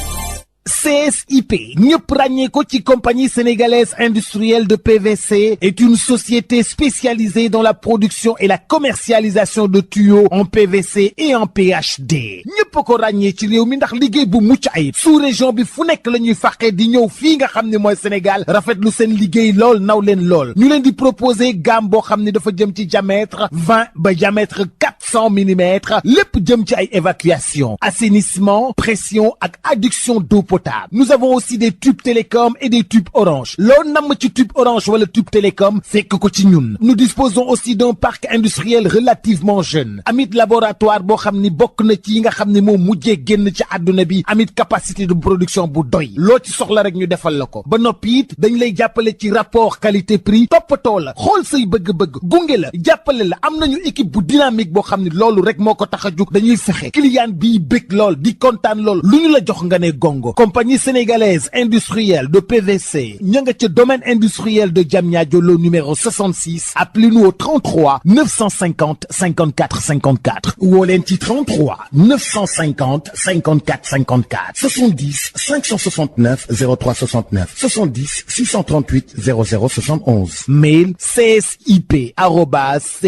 CSIP ñëpp ràññee ko ci compagnie sénégalaise industrielle de PVC est une société spécialisée dans la production et la commercialisation de tuyaux en PVC et en PHD ñëpp ko ràññee ci réew mi ndax liggéey bu mucc ayib sous région bi fu nekk la ñuy fàqee di ñëw fii nga xam ne mooy Sénégal rafetlu seen liggéey lool naw leen lool ñu leen di proposer gamme boo xam ne dafa jëm ci diamètre 20 ba diamètre 400 millimètres lépp jëm ci ay évacuation assainissement pression ak adduction d'eau potable. Nous avons aussi des tubes télécom et des tubes orange. Loo namm ci tube orange wala tube télécom fekk ko ci ñun. Nous disposons aussi d'un parc industriel relativement jeune. Amit laboratoire boo xam ni bokk na ci yi nga xam ne moo mujjee génn ci àdduna bi amit capacité de production bu doy. Loo ci soxla rek ñu defal la ko. Ba noppi it dañ lay jàppale ci rapport qualité prix toppatoo la xool say bëgg-bëgg gunge la jàppale la am nañu équipe bu dynamique boo xam ne loolu rek moo ko tax a jug dañuy fexe client bii bëgg lool di kontaan lool lu ñu la jox nga ne gongo. Compagnie sénégalaise industrielle de PVC ña nga ca domaine industriel de Diamniadio le numéro 66 appelez-nous au 33 950 54 54 woo leen ci 33 950 54 54 70 569 03 69 70 638 00 71 mail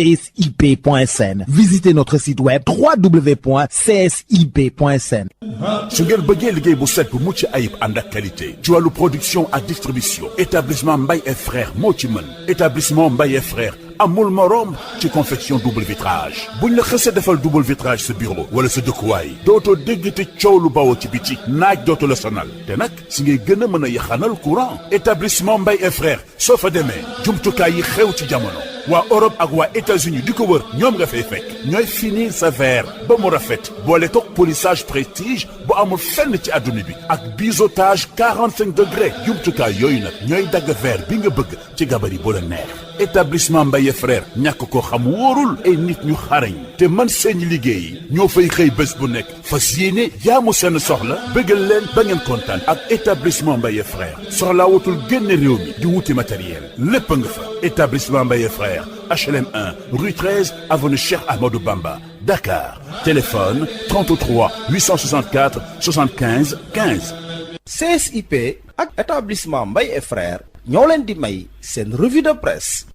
csip@csip.sn visitez notre site web www.csip.sn. su ngeen bëggee liggéey bu set bu mucc ayib ànd ak qualité ci wàllu production ak distribution établissement Mbaye et frères moo ci mën établissement Mbaye et frères amul morom ci confection double vitrage buñ la xësee defal double vitrage sa bureau wala sa dëkkuwaay dootoo dégg te coow lu bawoo ci biti naaj dootu la sonal te nag si ngay gën a mën a yaxanal courant établissement Mbaye et frères soo fa demee jumtukaay yi xew ci jamono waa Europe ak waa États-Unis di ko wër ñoom nga fay fekk ñooy finir sa verre ba mu rafet boole toog polissage prestige bu amul fenn ci adduna bi ak biseautage 45 degrés jumtukaay yooyu nag ñooy dagg verre bi nga bëgg ci gabari bu la neex. établissement Mbaye frère ñàkk ko xam wóorul ay nit ñu xarañ te man seen liggéey ñoo fay xëy bés bu nekk fas yéene jaamu seen soxla bëggal leen ba ngeen kontaan ak établissement Mbaye frère soxlaa wutul génne réew mi di wuti matériel lépp nga fa établissement Mbaye frère HLM 1 rue 13 avenue Cheikh Amadou Bamba Dakar téléphone 33 864 75 15. CSIP ak établissement Mbaye et frères ñoo leen di may seen revue de presse.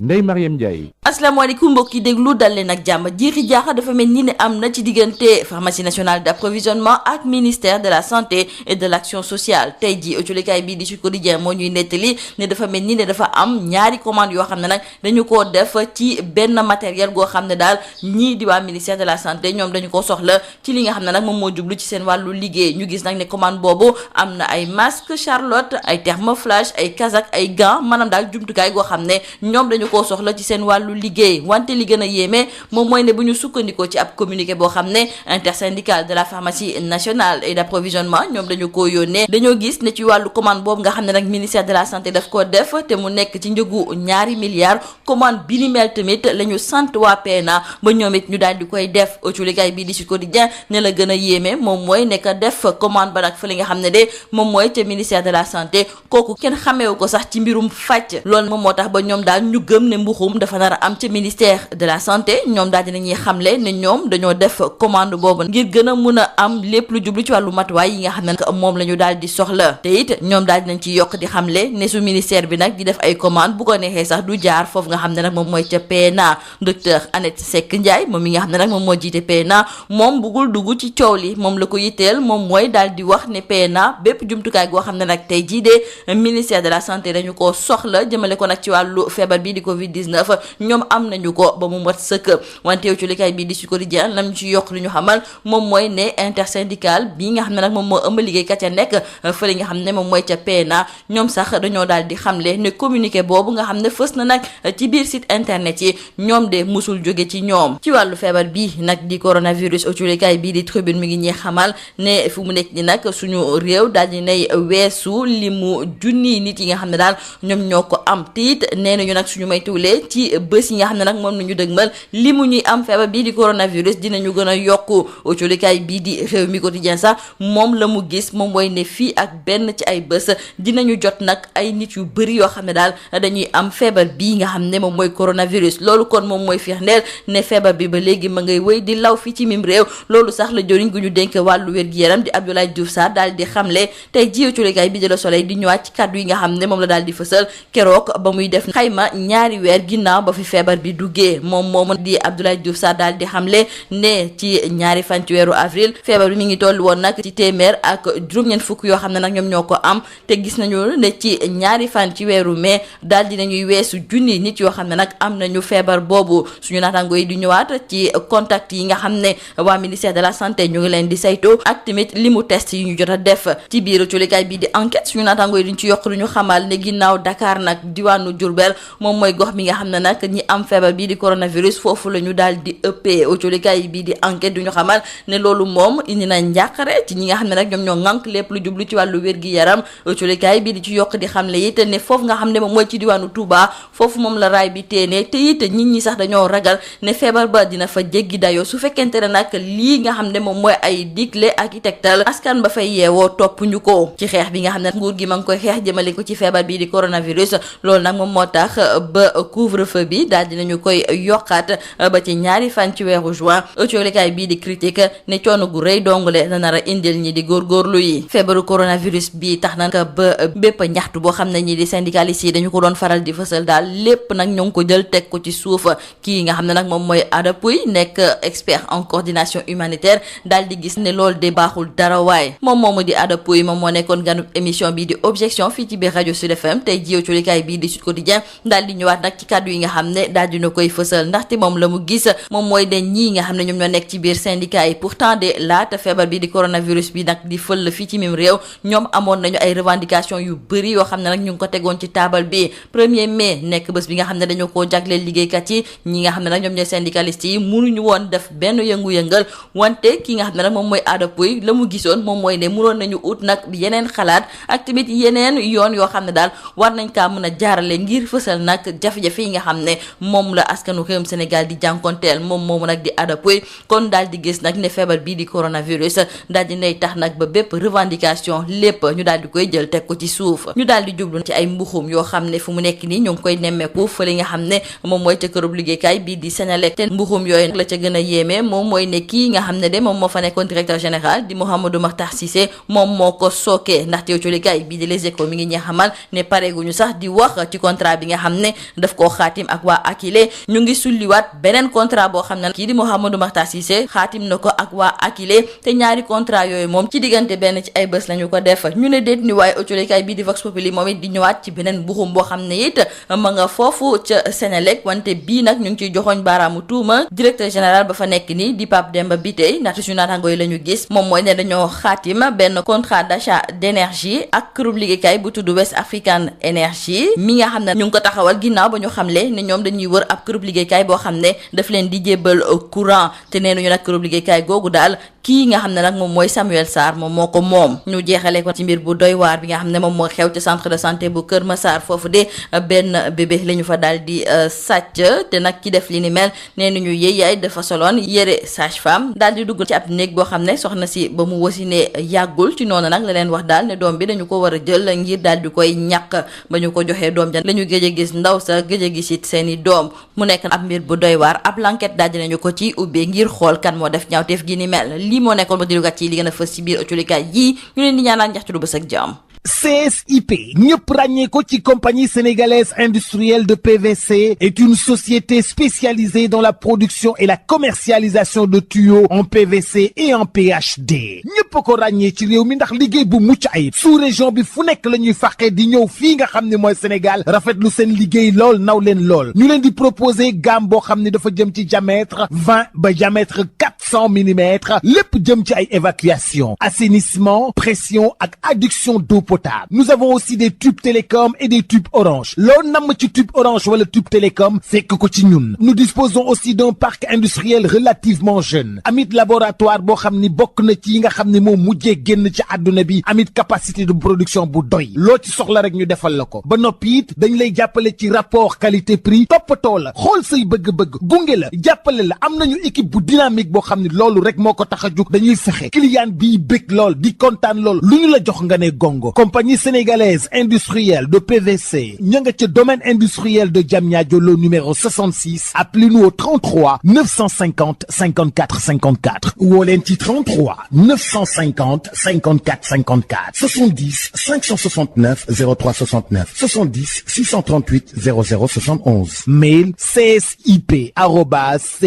Ndeye Mariam Ndiaye. asalaamaaleykum mbokk yi déglu dal leen ak jàmm jiixi jaaxa dafa mel ni ne am na ci diggante pharmacie nationale d'approvisionnement ak ministère de la santé et de l'action sociale tey jii autolikaay bii di Sud Quotidien moo ñuy nettali ne dafa mel ni ne dafa am ñaari commande yoo xam ne nag dañu koo def ci benn matériel goo xam ne daal ñii di waa ministère de la santé ñoom dañu ko soxla ci li nga xam ne nag moom moo jublu ci seen wàllu liggéey ñu gis nag ne commande boobu am na ay masque Charlotte ay thermoflash ay casaque ay gants maanaam daal jumtukaay goo xam ne ñoom dañu koo soxla ci seen wàllu liggéey. Wante li gën a yéeme moom mooy ne bu ñu sukkandikoo ci ab communiqué boo xam ne intersyndical de la pharmacie nationale et d'approvisionnement ñoom dañu ko yónnee, dañoo gis ne ci wàllu commande boobu nga xam ne nag ministère de la santé daf ko def te mu nekk ci njëgu 2 milliards commande bi ni mel tamit la ñu sant waa PNA ba ñoom it ñu daal di koy def. Autolikaay bii di Sud Quotidien ne la gën a yéeme moom mooy nekk def commande ba nag fa li nga xam ne de moom mooy ca ministère de la santé kooku kenn xameewu ko sax ci mbirum fàcc. loolu moom moo tax ba ñoom daal ñu gëm ne mbuxum dafa nar a am ca ministère de la santé. ñoom daal dinañuy xamle ne ñoom dañoo def commande boobu ngir gën a mun a am lépp lu jublu ci wàllu matuwaay yi nga xam ne moom la ñu daal di soxla. te it ñoom daal dinañ ci yokk di xamle ne su ministère bi nag di def ay commande bu ko neexee sax du jaar foofu nga xam ne nag moom mooy ca PNA. docteur Annette Seck Ndiaye moom mi nga xam ne nag moom moo jiite PNA moom bugul dugg ci coow li moom la ko yitteel moom mooy daal di wax ne PNA bépp jumtukaay goo xam ne nag tey jii de ministère de la santé dañu ko soxla jëmale ko nag ci wàllu feebar bi di Covid-19 ñoom am nañu ko ba mu mat sëkk. wante ci likaay bi di Sud Quotidien lam ci yokk li ñu xamal moom mooy ne intersyndical bi nga xam ne nag moom moo ëmb liggéeykat ya nekk fële nga xam ne moom mooy ca PNA ñoom sax dañoo daal di xamle ne communiqué boobu nga xam ne fës na nag ci biir site internet yi ñoom de musul jóge ci ñoom. ci wàllu feebar bi nag di coronavirus autolikaay bii di Tribune mi ngi ñuy xamal ne fu mu nekk ni nag suñu réew daal di nay weesu limu junni nit yi nga xam ne daal ñoom ñoo ko am te it nee nañu nag suñu maytuwulee ci bés yi nga xam ne nag moom nañu dëgmal limu ñuy am feebar bii di coronavirus dinañu gën a yokku. autolikaay bii di réew mi quotidien sax moom la mu gis moom mooy ne fii ak benn ci ay bés dinañu jot nag ay nit yu bëri yoo xam ne daal dañuy am feebar bii nga xam ne moom mooy coronavirus. loolu kon moom mooy firndeel ne feebar bi ba léegi ma ngay wéy di law fii ci mim réew. loolu sax la joriñ gu ñu dénk wàllu wér-gu-yaram di Abdoulaye Diouf Sarr daal di xamle tey ji autolikaay bi di Le Soleil di ñëwaat ci kàddu yi nga xam ne moom la daal di fësal keroog ba muy def xayma 2 weer ginnaaw ba fi feebar bi duggee. moom moomu di Abdoulaye Diouf Sarr daal di xamle ne ci 2 fan ci weeru avril feebar bi mi ngi toll woon nag ci téeméer ak juróom-ñeent fukk yoo xam ne nag ñoom ñoo ko am te gis nañu ne ci 2 fan ci weeru mai daal di nañuy weesu junni nit yoo xam ne nag am nañu feebar boobu. suñu naataango yi di ñëwaat ci contact yi nga xam ne waa ministère de la santé ñu ngi leen di saytu ak tamit limu test yi ñu jot a def ci biir colikaay bii di enquête. suñu naataango yi duñ ci yokk lu ñu xamal ne ginnaaw Dakar nag diwaanu Diourbel moom mooy gox bi nga xam ne nag ñi am feebar bii di coronavirus foofu la ñu daal di ëppee. colikaay bii di enquête duñu xamal ne loolu moom indi na njàqare ci ñi nga xam ne nag ñoom ñoo ŋànk lépp lu jublu ci wàllu wér-gi-yaram. colikaay bii di ci yokk di xamle it ne foofu nga xam ne moom mooy ci diwaanu Touba foofu moom la raay bi téene te it nit ñi sax dañoo ragal ne feebar ba dina fa jéggi dayoo su fekkente ne nag lii nga xam ne moom mooy ay digle ak i tegtal askan ba fay yeewoo topp ñu ko ci xeex bi nga xam ne nguur gi ma ngi koy xeex jëmale ko ci feebar bii di coronavirus. loolu nag moom moo tax ba couvre-feu bi daal dinañu koy yokkaat ba ci 2 fan ci weeru juin. autolikaay bii di critique ne coono gu rëy dongule na nar a indil ñi di góorgóorlu yi. feebaru coronavirus bi tax na ba bépp ñaxtu boo xam ne ñi di syndicalistes yi dañu ko doon faral di fësal daal lépp nag ñu ngi ko jël teg ko ci suuf. kii nga xam ne nag moom mooy Ada Pouye nekk expert en coordination humanitaire daal di gis ne loolu de baaxul dara waaye moom moomu di Ada Pouye moom moo nekkoon ganub émission bi di objection fii ci biir rajo Sud FM tey jii colikaay bii di Sud Quotidien daal di ñëwaat nag ci kàddu yi nga xam ne daal dina koy fësal ndaxte moom la mu gis moom mooy de ñii nga xam ne ñoom ñoo nekk ci biir syndicat yi pourtant de laata feebar bi di coronavirus bi nag di fël fii ci mim réew ñoom amoon nañu ay revendication yu bëri yoo xam ne nag ñu ngi ko tegoon ci taabal bi 1er mai nekk bés bi nga xam ne dañoo koo jagleel liggéeykat yi ñi nga xam ne nag ñoom ñooy syndicalistes yi mënuñu woon def benn yëngu-yëngal wante ki nga xam ne nag moom mooy Ada Pouye la mu gisoon moom mooy ne mënoon nañu ut nag yeneen xalaat ak tamit yeneen yoon yoo xam ne daal war nañ kaa mën a jaarale ngir fësal nag jafe-jafe yi nga xam ne moom la askanu réewum Sénégal di jànkonteel moom moomu nag di Ada Pouye kon daal di gis nag ne feebar bii di coronavirus daal di nay tax nag ba bépp revendication lépp ñu daal di koy jël teg ko ci suuf ñu daal di jublu ci ay mbuxum yoo xam ne fu mu nekk nii ñu ngi koy nemmeeku fële nga xam ne moom mooy ca kërub liggéeykaay bii di Senelec te mbuxum yooyu la ca gën a yéeme moom mooy ne kii nga xam ne de moom moo fa nekkoon directeur général di Mouhamadou Makhtar Cissé moom moo ko sookee ndaxte yow colikaay bii di Les Échos mi ngi ñuy xamal ne pareeguñu sax di wax ci contrat bi nga xam ne daf koo xaatim ak waa Akile ñu ngi sulliwaat beneen contrat boo xam ne kii di Mouhamadou Makhtar Cissé xaatim na ko ak waa Akile te ñaari contrat yooyu moom ci diggante benn ci ay bés lañu ko def ñu ne déet ni waaye colikaay bii di Vox Populi moom it di ñëwaat ci beneen mbuxum boo xam ne it ma nga foofu ca Senelec wante bii nag ñu ngi ciy joxoñ baaraamu tuuma directeur général ba fa nekk ni di Pape Demba Bitèye ndaxte suñu naataango yi la ñu gis moom mooy ne dañoo xaatim benn contrat d'achat d'énergie ak kërub liggéeykaay bu tudd West African Energy mi nga xam ne ñu ngi ko taxawal ginnaaw ginnaaw ba ñu xamle ne ñoom dañuy wër ab kërub liggéeykaay boo xam ne daf leen di jébbal courant te nee nañu nag kërub liggéeykaay googu daal kii nga xam ne nag moom mooy Samuel Sarr moom moo ko moom. ñu jeexale ko ci mbir bu doy waar bi nga xam ne moom moo xew ci centre de santé bu Kër Massar foofu de benn bébé la ñu fa daal di sàcc te nag ki def li ni mel nee nañu yaay dafa soloon yére sage-femme daal di dugg ci ab néeg boo xam ne soxna si ba mu wasinee yàggul ci noonu nag la leen wax daal ne doom bi dañu ko war a jël ngir daal di koy ñàkk ba ñu ko joxee doom ja la ñu gëj a gis ndaw sa gëj a gis it seen i doom mu nekk ab mbir bu doy waar ab l'enquête daal dinañu ko ci ubbee ngir xool kan moo def ñaawteef gi ni mel lii moo nekkoon ba dilugat yi li gën a fës ci biir ëcculikaay yii ñu leen di ñaanal njaxtu du bës ak jàmm. CSIP ñëpp ràññee ko ci compagnie sénégalaise industrielle de PVC est une société spécialisée dans la production et la commercialisation de tuyaux en PVC et en PHD ñëpp ko ràññee ci réew mi ndax liggéey bu mucc ayib sous région bi fu nekk la ñuy fàqee di ñëw fii nga xam ne mooy Sénégal rafetlu seen liggéey lool naw leen lool ñu leen di proposer gamme boo xam ne dafa jëm ci diamètre 20 ba diamètre 400 millimètres lépp jëm ci ay évacuation assainissement pression ak adduction d'eau potable. Nous avons aussi des tubes télécom et des tubes orange loo namm ci tube orange wala tube télécom fekk ko ci ñun. Nous disposons aussi d'un parc industriel relativement jeune amit laboratoire boo xam ni bokk na ci yi nga xam ne moom mujjee génn ci àdduna bi amit capacité de production bu doy loo ci soxla rek ñu defal la ko ba noppi it dañ lay jàppale ci rapport qualité prix toppatoo la xool say bëgg-bëgg gunge la jàppale la am nañu équipe bu dynamique boo xam ne loolu rek moo ko tax a jug dañuy fexe client bii bëgg lool di kontaan lool lu ñu la jox nga ne gongo. Compagnie sénégalaise industrielle de PVC ña nga ca domaine industriel de Diamniadio le numéro 66 appelez-nous au 33 950 54 54 woo leen ci 33 950 54 54 70 569 03 69 70 638 00 71 mail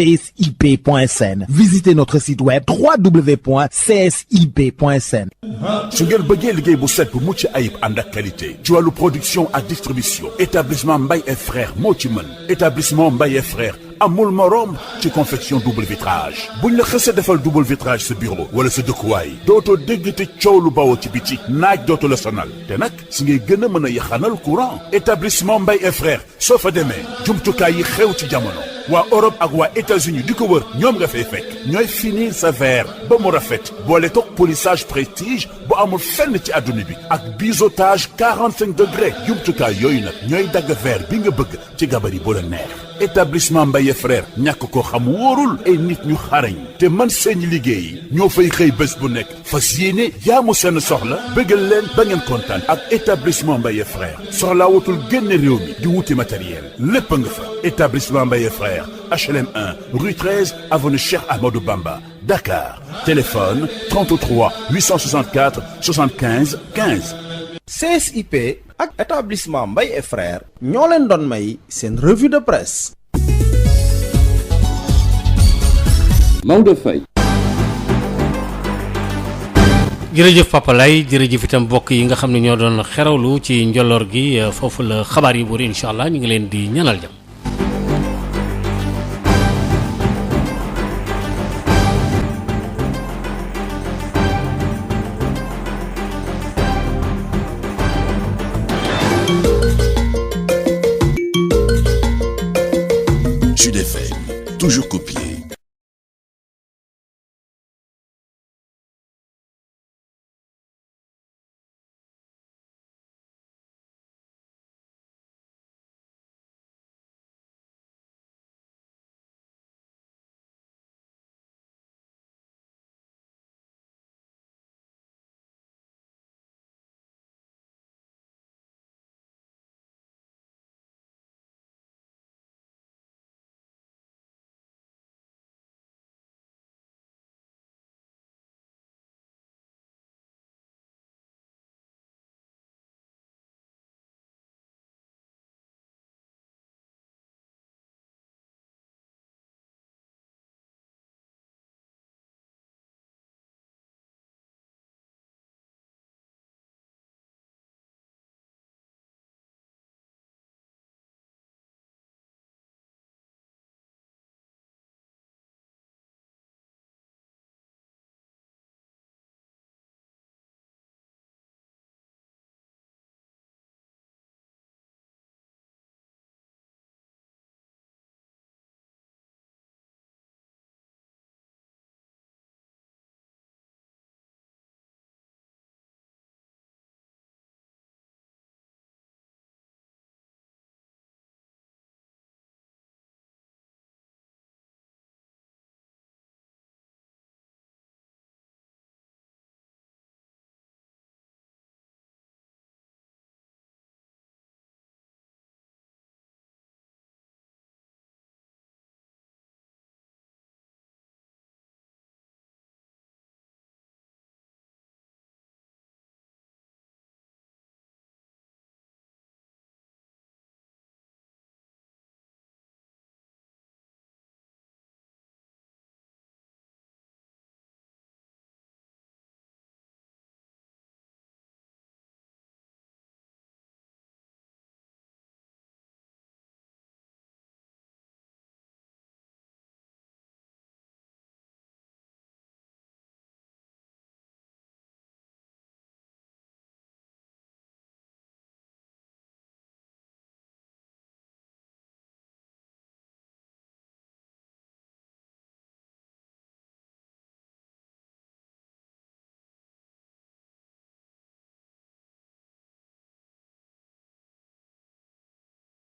csip@csip.sn visitez notre site web www.csip.sn. su ngeen bëggee liggéey bu set bu mucc ayib ànd ak qualité ci wàllu production ak distribution établissement Mbaye et frères moo ci mën établissement Mbaye et frères amul morom ci confection double vitrage buñ la xësee defal double vitrage sa bureau wala sa dëkkuwaay dootoo dégg te coow lu bawoo ci biti naaj dootu la sonal te nag si ngay gën a mën a yaxanal courant établissement Mbaye et frères soo fa demee jumtukaay yi xew ci jamono waa Europe ak waa États-Unis di ko wër ñoom nga fay fekk ñooy finir sa verre ba mu rafet boole toog polissage prestige bu amul fenn ci adduna bi ak biseautage 45 degrés jumtukaay yooyu nag ñooy dagg verre bi nga bëgg ci gabari bu la neex. établissement Mbaye frère ñàkk ko xam wóorul ay nit ñu xarañ te man seen liggéey ñoo fay xëy bés bu nekk fas yéene jaamu seen soxla bëggal leen ba ngeen kontaan ak établissement Mbaye frère soxlaa wutul génn réew mi di wuti matériel lépp nga fa établissement Mbaye frère HLM 1 rue 13 avenue Cheikh Amadou Bamba Dakar téléphone 33 864 75 15. CSIP ak établissement Mbaye et frères ñoo leen doon may seen revue de presse. Maodo Faye. jërëjëf Papa Lay jërëjëf itam mbokk yi nga xam ne ñoo doon xerawlu ci njolloor gi foofu la xabaar yi buur incha allah ñu ngi leen di ñaanal jàmm. Sud FM, toujours copié.